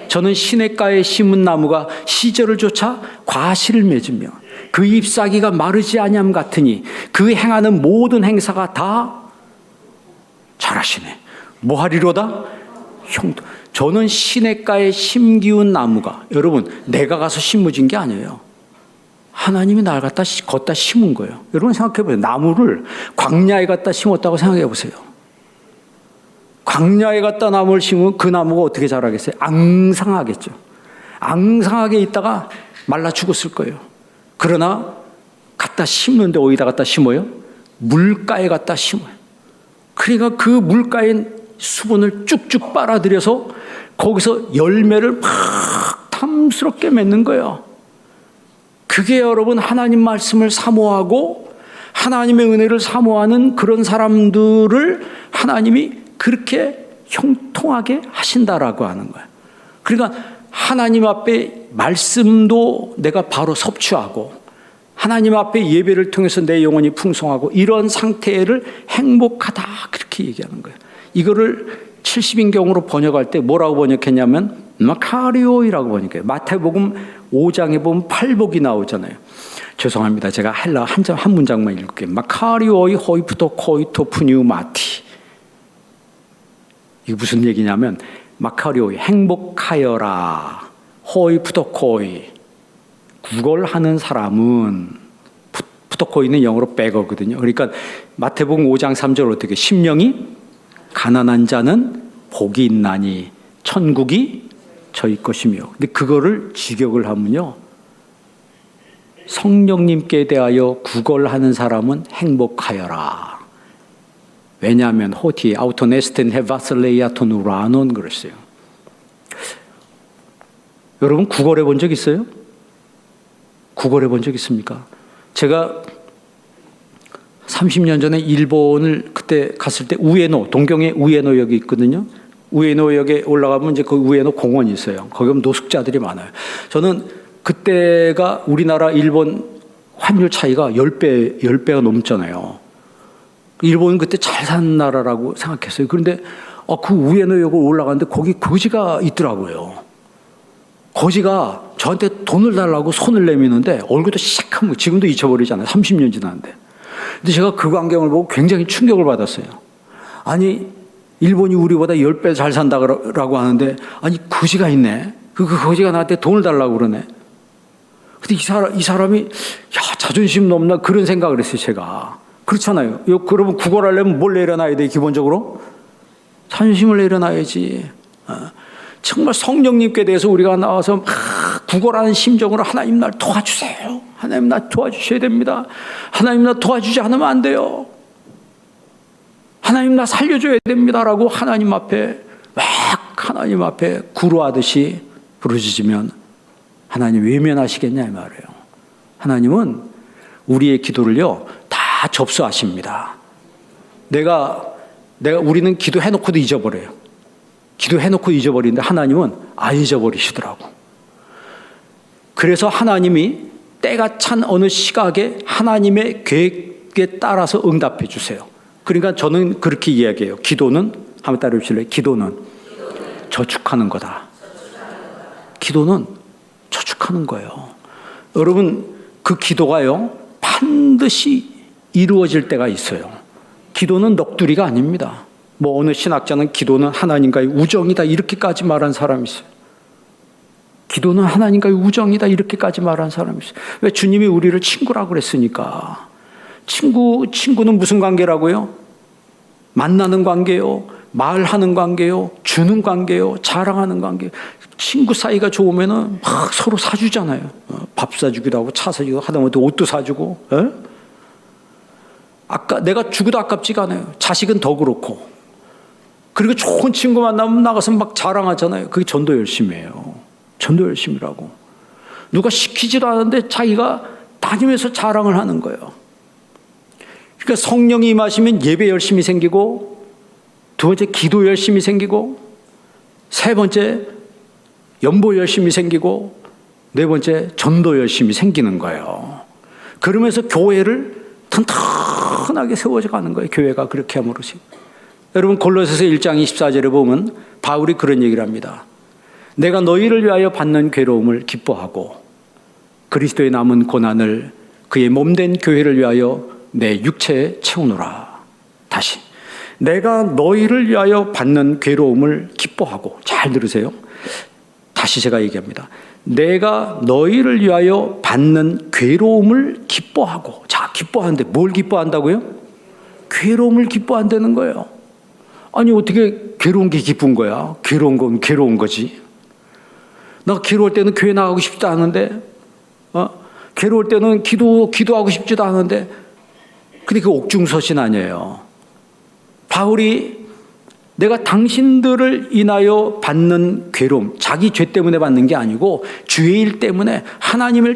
저는 시냇가에 심은 나무가 시절을 쫓아 과실을 맺으며 그 잎사귀가 마르지 아니함 같으니 그 행하는 모든 행사가 다 잘하시네. 뭐 하리로다? 형도. 저는 시냇가에 심기운 나무가, 여러분 내가 가서 심어진 게 아니에요. 하나님이 날 갖다 걷다 심은 거예요. 여러분 생각해 보세요. 나무를 광야에 갖다 심었다고 생각해 보세요. 광야에 갖다 나무를 심으면 그 나무가 어떻게 자라겠어요? 앙상하겠죠. 앙상하게 있다가 말라 죽었을 거예요. 그러나 갖다 심는데 어디다 갖다 심어요? 물가에 갖다 심어요. 그러니까 그 물가에 수분을 쭉쭉 빨아들여서 거기서 열매를 막 탐스럽게 맺는 거예요. 그게 여러분 하나님 말씀을 사모하고 하나님의 은혜를 사모하는 그런 사람들을 하나님이 그렇게 형통하게 하신다라고 하는 거예요. 그러니까 하나님 앞에 말씀도 내가 바로 섭취하고 하나님 앞에 예배를 통해서 내 영혼이 풍성하고 이런 상태를 행복하다 그렇게 얘기하는 거예요. 이거를 70인경으로 번역할 때 뭐라고 번역했냐면 마카리오이라고 번역해요. 마태복음 5장에 보면 팔복이 나오잖아요. 죄송합니다. 제가 헬라 한 문장만 읽을게요. 마카리오이 호이프토 코이토 푸뉴마티. 이게 무슨 얘기냐면 마카리오이 행복하여라. 호이프토 코이. 구걸하는 사람은 푸토코이는 영어로 백어거든요. 그러니까 마태복음 5장 3절 어떻게 심령이 가난한 자는 복이 있나니 천국이 저희 것이며. 근데 그거를 직역을 하면요. 성령님께 대하여 구걸하는 사람은 행복하여라. 왜냐하면 호티 아우토네스텐 헤바슬레이아토누라논 그랬어요. 여러분 구걸해 본 적 있어요? 구걸해 본 적 있습니까? 제가 30년 전에 일본을 그때 갔을 때 우에노, 동경에 우에노역이 있거든요. 우에노역에 올라가면 이제 그 우에노 공원이 있어요. 거기 보면 노숙자들이 많아요. 저는 그때가 우리나라 일본 환율 차이가 10배가 넘잖아요. 일본은 그때 잘 사는 나라라고 생각했어요. 그런데 그 우에노역을 올라갔는데 거기 거지가 있더라고요. 거지가 저한테 돈을 달라고 손을 내미는데 얼굴도 시커멓고 지금도 잊혀버리잖아요. 30년 지났는데. 근데 제가 그 광경을 보고 굉장히 충격을 받았어요. 아니 일본이 우리보다 10배 잘 산다고 하는데 아니 거지가 있네. 그 거지가 나한테 돈을 달라고 그러네. 근데 이 사람이 야 자존심 높나 그런 생각을 했어요. 제가. 그렇잖아요. 그러면 구걸하려면 뭘 내려놔야 돼 기본적으로? 자존심을 내려놔야지. 정말 성령님께 대해서 우리가 나와서 막 구걸하는 심정으로 하나님 날 도와주세요. 하나님 날 도와주셔야 됩니다. 하나님 날 도와주지 않으면 안 돼요. 하나님 나 살려줘야 됩니다라고 하나님 앞에 막 하나님 앞에 구루하듯이 부르짖으면 하나님 외면하시겠냐 이 말이에요. 하나님은 우리의 기도를요 다 접수하십니다. 우리는 기도해놓고도 잊어버려요. 기도해놓고 잊어버리는데 하나님은 안 잊어버리시더라고. 그래서 하나님이 때가 찬 어느 시각에 하나님의 계획에 따라서 응답해 주세요. 그러니까 저는 그렇게 이야기해요. 기도는, 한번 따라해 주실래요? 기도는 저축하는 거다. 기도는 저축하는 거예요. 여러분, 그 기도가요, 반드시 이루어질 때가 있어요. 기도는 넋두리가 아닙니다. 뭐 어느 신학자는 기도는 하나님과의 우정이다 이렇게까지 말한 사람이 있어요. 기도는 하나님과의 우정이다 이렇게까지 말한 사람이 있어요. 왜? 주님이 우리를 친구라고 그랬으니까. 친구는 무슨 관계라고요? 만나는 관계요, 말하는 관계요, 주는 관계요, 자랑하는 관계. 친구 사이가 좋으면은 막 서로 사주잖아요. 밥 사주기도 하고 차 사주기도 하다못해 옷도 사주고. 내가 주기도 아깝지가 않아요. 자식은 더 그렇고. 그리고 좋은 친구 만나면 나가서 막 자랑하잖아요. 그게 전도 열심이에요. 전도 열심이라고. 누가 시키지도 않았는데 자기가 다니면서 자랑을 하는 거예요. 그러니까 성령이 임하시면 예배 열심히 생기고, 두 번째 기도 열심히 생기고, 세 번째 연보 열심히 생기고, 네 번째 전도 열심히 생기는 거예요. 그러면서 교회를 튼튼하게 세워져 가는 거예요. 교회가 그렇게 함으로써. 여러분, 골로새서 1장 24절에 보면 바울이 그런 얘기를 합니다. 내가 너희를 위하여 받는 괴로움을 기뻐하고 그리스도의 남은 고난을 그의 몸된 교회를 위하여 내 육체에 채우노라. 다시, 내가 너희를 위하여 받는 괴로움을 기뻐하고. 잘 들으세요. 다시 제가 얘기합니다. 내가 너희를 위하여 받는 괴로움을 기뻐하고. 자, 기뻐하는데 뭘 기뻐한다고요? 괴로움을 기뻐한다는 거예요. 아니, 어떻게 괴로운 게 기쁜 거야? 괴로운 건 괴로운 거지. 나 괴로울 때는 교회 나가고 싶지도 않은데, 괴로울 때는 기도하고 싶지도 않은데, 근데 그 옥중서신 아니에요. 바울이 내가 당신들을 인하여 받는 괴로움, 자기 죄 때문에 받는 게 아니고 주의 일 때문에, 하나님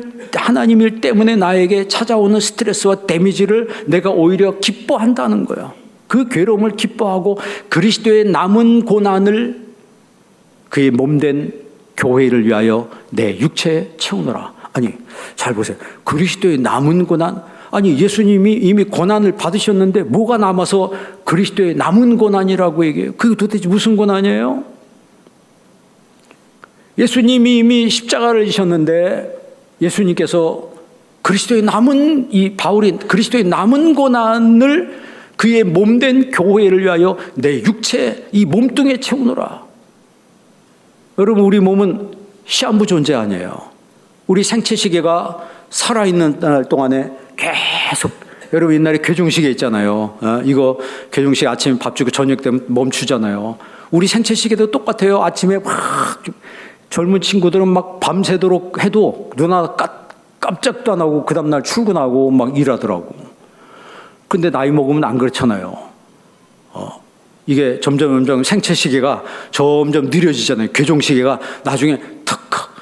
일 때문에 나에게 찾아오는 스트레스와 데미지를 내가 오히려 기뻐한다는 거예요. 그 괴로움을 기뻐하고 그리스도의 남은 고난을 그의 몸된 교회를 위하여 내 육체에 채우노라. 아니, 잘 보세요. 그리스도의 남은 고난, 아니, 예수님이 이미 고난을 받으셨는데 뭐가 남아서 그리스도의 남은 고난이라고 얘기해요? 그게 도대체 무슨 고난이에요? 예수님이 이미 십자가를 지셨는데 예수님께서 그리스도의 남은, 바울이 그리스도의 남은 고난을 그의 몸된 교회를 위하여 내 육체, 이 몸뚱이에 채우노라. 여러분, 우리 몸은 시한부 존재 아니에요. 우리 생체 시계가 살아있는 날 동안에 계속, 여러분 옛날에 괴종시계 있잖아요. 이거 괴종시계 아침에 밥 주고 저녁 되면 멈추잖아요. 우리 생체 시계도 똑같아요. 아침에 막 젊은 친구들은 막 밤새도록 해도 누나 깜짝도 안 하고 그 다음날 출근하고 막 일하더라고. 근데 나이 먹으면 안 그렇잖아요. 이게 점점 생체 시계가 점점 느려지잖아요. 괴종 시계가 나중에 탁탁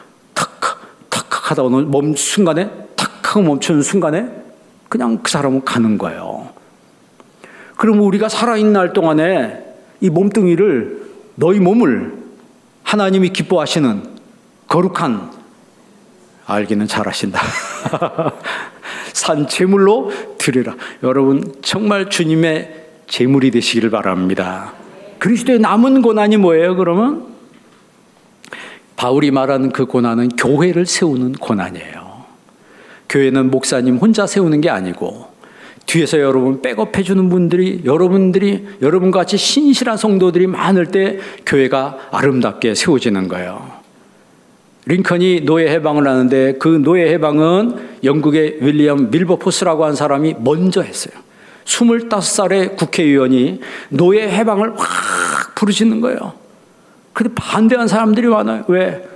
하다 오는 순간에 탁 하고 멈추는 순간에 그냥 그 사람은 가는 거예요. 그럼 우리가 살아있는 날 동안에 이 몸뚱이를, 너희 몸을 하나님이 기뻐하시는 거룩한, 알기는 잘하신다. 산 제물로 드리라. 여러분, 정말 주님의 제물이 되시기를 바랍니다. 그리스도의 남은 고난이 뭐예요, 그러면? 바울이 말하는 그 고난은 교회를 세우는 고난이에요. 교회는 목사님 혼자 세우는 게 아니고 뒤에서 여러분 백업해 주는 분들이, 여러분과 같이 신실한 성도들이 많을 때 교회가 아름답게 세워지는 거예요. 링컨이 노예 해방을 하는데 그 노예 해방은 영국의 윌리엄 밀버포스라고 하는 사람이 먼저 했어요. 25살의 국회의원이 노예 해방을 확 부르짖는 거예요. 근데 반대한 사람들이 많아요. 왜?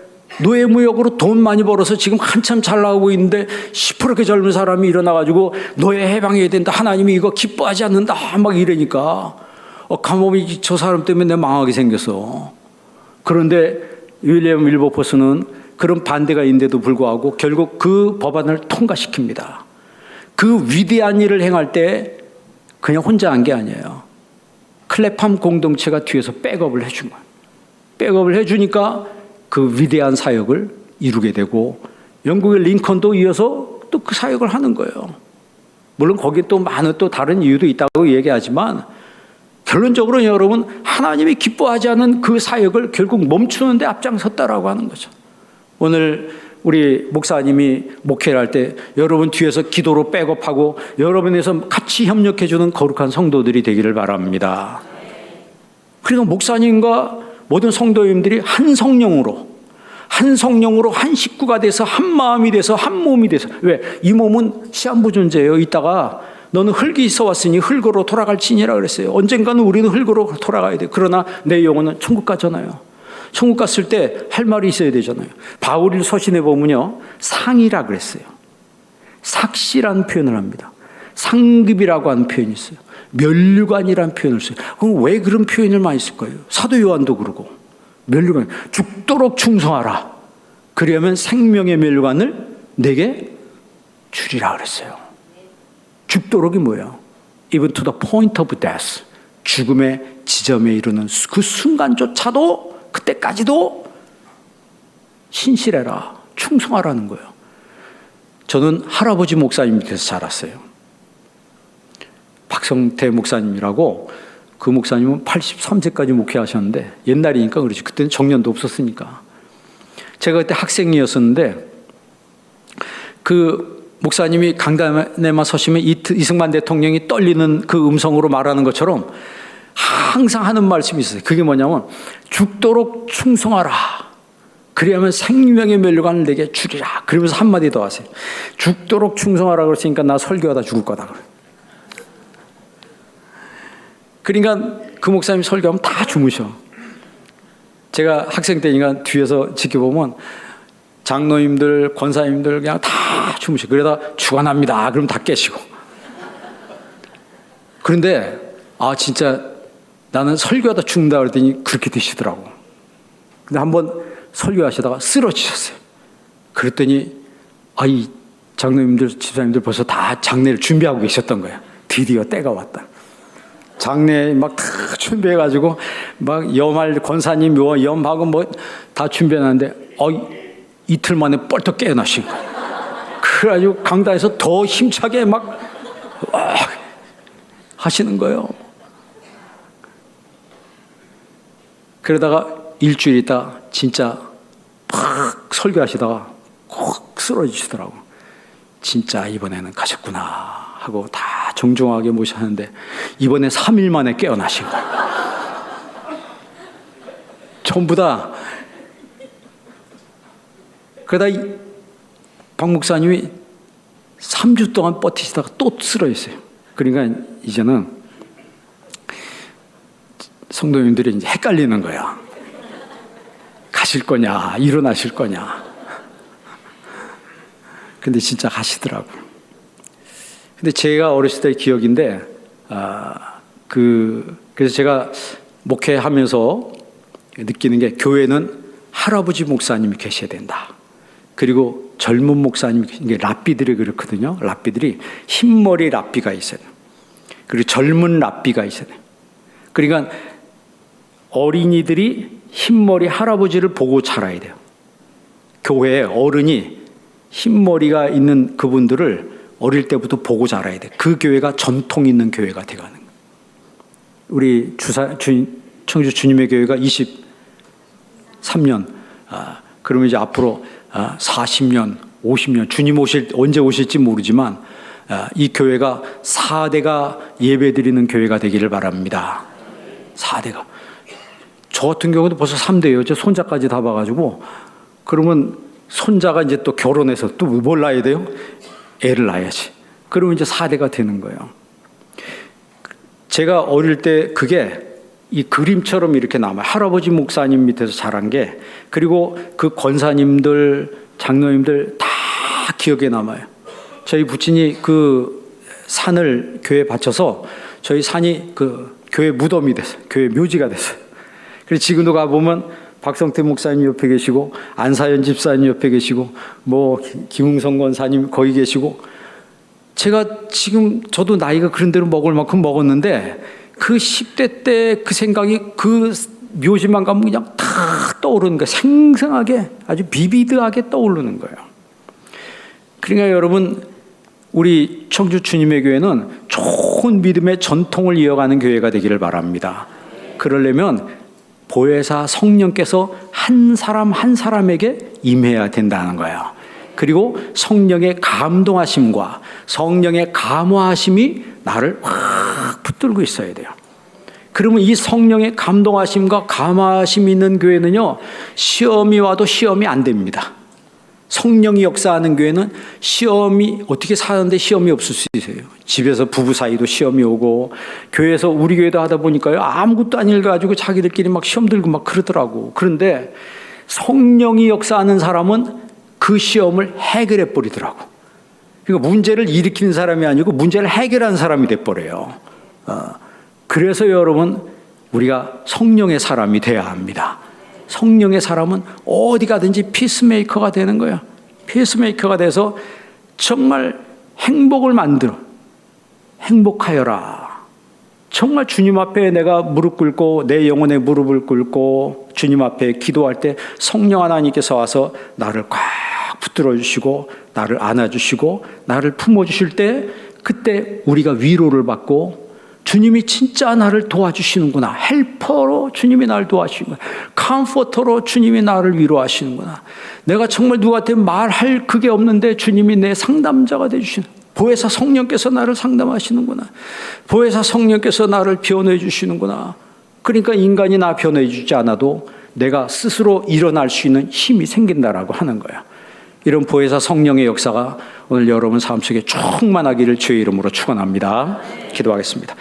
노예 무역으로 돈 많이 벌어서 지금 한참 잘 나오고 있는데 시퍼렇게 젊은 사람이 일어나가지고 노예 해방해야 된다, 하나님이 이거 기뻐하지 않는다 막 이러니까 가뭄이 저 사람 때문에 내가 망하게 생겼어. 그런데 윌리엄 밀버포스는 그런 반대가 있는데도 불구하고 결국 그 법안을 통과시킵니다. 그 위대한 일을 행할 때 그냥 혼자 한 게 아니에요. 클레팜 공동체가 뒤에서 백업을 해준 거예요. 백업을 해주니까 그 위대한 사역을 이루게 되고 영국의 링컨도 이어서 또 그 사역을 하는 거예요. 물론 거기에 또 많은 또 다른 이유도 있다고 얘기하지만 결론적으로 여러분 하나님이 기뻐하지 않은 그 사역을 결국 멈추는 데 앞장섰다라고 하는 거죠. 오늘 우리 목사님이 목회를 할 때 여러분 뒤에서 기도로 백업하고 여러분에서 같이 협력해 주는 거룩한 성도들이 되기를 바랍니다. 그러니까 목사님과 모든 성도님들이 한 성령으로 한 식구가 돼서 한 마음이 돼서 한 몸이 돼서, 왜? 이 몸은 시한부 존재예요. 이따가 너는 흙이 있어 왔으니 흙으로 돌아갈지니라 그랬어요. 언젠가는 우리는 흙으로 돌아가야 돼. 그러나 내 영혼은 천국 가잖아요. 천국 갔을 때 할 말이 있어야 되잖아요. 바울 서신에 보면요, 상이라 그랬어요. 삭시라는 표현을 합니다. 상급이라고 하는 표현이 있어요. 면류관이라는 표현을 써요. 그럼 왜 그런 표현을 많이 쓸 거예요? 사도 요한도 그러고. 면류관, 죽도록 충성하라. 그러면 생명의 면류관을 내게 주리라 그랬어요. 죽도록이 뭐예요? Even to the point of death. 죽음의 지점에 이르는 그 순간조차도, 그때까지도 신실해라, 충성하라는 거예요. 저는 할아버지 목사님 밑에서 자랐어요. 박성태 목사님이라고, 그 목사님은 83세까지 목회하셨는데, 옛날이니까 그렇지. 그때는 정년도 없었으니까. 제가 그때 학생이었었는데, 그 목사님이 강단에만 서시면 이승만 대통령이 떨리는 그 음성으로 말하는 것처럼 항상 하는 말씀이 있어요. 그게 뭐냐면, 죽도록 충성하라. 그리하면 생명의 면류관을 내게 주리라. 그러면서 한마디 더 하세요. 죽도록 충성하라 그랬으니까 나 설교하다 죽을 거다. 그러니까 그 목사님 설교하면 다 주무셔. 제가 학생 때니까 뒤에서 지켜보면 장로님들, 권사님들 그냥 다 주무셔. 그러다 주관합니다. 그럼 다 깨시고. 그런데 진짜 나는 설교하다 죽는다 그랬더니 그렇게 되시더라고. 근데 한번 설교하시다가 쓰러지셨어요. 그랬더니 이 장로님들, 집사님들 벌써 다 장례를 준비하고 계셨던 거예요. 드디어 때가 왔다. 장례 막 다 준비해가지고 막 염할 권사님 염하고 뭐 다 준비해놨는데 이틀 만에 뻘떡 깨어나신 거예요. 그래가지고 강단에서 더 힘차게 막 하시는 거예요. 그러다가 일주일 있다 진짜 팍 설교하시다가 콕 쓰러지시더라고. 진짜 이번에는 가셨구나 하고 다 정중하게 모셨는데 이번에 3일 만에 깨어나신 거예요. 전부 다. 그러다 박 목사님이 3주 동안 버티시다가 또 쓰러졌어요. 그러니까 이제는 성도님들이 이제 헷갈리는 거야. 가실 거냐, 일어나실 거냐. 근데 진짜 가시더라고요. 근데 제가 어렸을 때 기억인데, 그래서 제가 목회하면서 느끼는 게 교회는 할아버지 목사님이 계셔야 된다. 그리고 젊은 목사님이, 이게 랍비들이 그렇거든요. 랍비들이 흰머리 랍비가 있어요. 그리고 젊은 랍비가 있어요. 그러니까 어린이들이 흰머리 할아버지를 보고 자라야 돼요. 교회에 어른이 흰머리가 있는 그분들을 어릴 때부터 보고 자라야 돼. 그 교회가 전통 있는 교회가 돼가는 거예요. 우리 청주 주님의 교회가 23년, 그러면 이제 앞으로 40년, 50년, 주님 언제 오실지 모르지만 이 교회가 4대가 예배드리는 교회가 되기를 바랍니다. 4대가. 저 같은 경우도 벌써 3대예요. 저 손자까지 다 봐가지고. 그러면 손자가 이제 또 결혼해서 또 뭘 낳아야 돼요? 애를 낳아야지. 그러면 이제 4대가 되는 거예요. 제가 어릴 때 그게 이 그림처럼 이렇게 남아요. 할아버지 목사님 밑에서 자란 게. 그리고 그 권사님들, 장로님들 다 기억에 남아요. 저희 부친이 그 산을 교회에 바쳐서 저희 산이 그 교회 무덤이 됐어요. 교회 묘지가 됐어요. 그래서 지금도 가보면 박성태 목사님 옆에 계시고 안사연 집사님 옆에 계시고 뭐 김웅성 권사님 거기 계시고, 제가 지금 저도 나이가 그런 대로 먹을 만큼 먹었는데 그 10대 때 그 생각이 그 묘지만 가면 그냥 다 떠오르는 거예요. 생생하게 아주 비비드하게 떠오르는 거예요. 그러니까 여러분, 우리 청주 주님의 교회는 좋은 믿음의 전통을 이어가는 교회가 되기를 바랍니다. 그러려면 보혜사 성령께서 한 사람 한 사람에게 임해야 된다는 거예요. 그리고 성령의 감동하심과 성령의 감화하심이 나를 확 붙들고 있어야 돼요. 그러면 이 성령의 감동하심과 감화하심이 있는 교회는요, 시험이 와도 시험이 안 됩니다. 성령이 역사하는 교회는 시험이 어떻게 사는데 시험이 없을 수 있어요. 집에서 부부 사이도 시험이 오고, 교회에서 우리 교회도 하다 보니까요, 아무것도 안 읽어가지고 자기들끼리 막 시험 들고 막 그러더라고. 그런데 성령이 역사하는 사람은 그 시험을 해결해 버리더라고. 그러니까 문제를 일으키는 사람이 아니고 문제를 해결하는 사람이 돼버려요. 그래서 여러분, 우리가 성령의 사람이 돼야 합니다. 성령의 사람은 어디 가든지 피스메이커가 되는 거예요. 피스메이커가 돼서 정말 행복을 만들어. 행복하여라. 정말 주님 앞에 내가 무릎 꿇고 내 영혼의 무릎을 꿇고 주님 앞에 기도할 때 성령 하나님께서 와서 나를 꽉 붙들어 주시고 나를 안아주시고 나를 품어주실 때, 그때 우리가 위로를 받고 주님이 진짜 나를 도와주시는구나. 헬퍼로 주님이 나를 도와주시는구나. 컴포터로 주님이 나를 위로하시는구나. 내가 정말 누구한테 말할 그게 없는데 주님이 내 상담자가 되주시는, 보혜사 성령께서 나를 상담하시는구나. 보혜사 성령께서 나를 변호해 주시는구나. 그러니까 인간이 나 변호해 주지 않아도 내가 스스로 일어날 수 있는 힘이 생긴다라고 하는 거야. 이런 보혜사 성령의 역사가 오늘 여러분 삶 속에 충만하기를 주의 이름으로 축원합니다. 기도하겠습니다.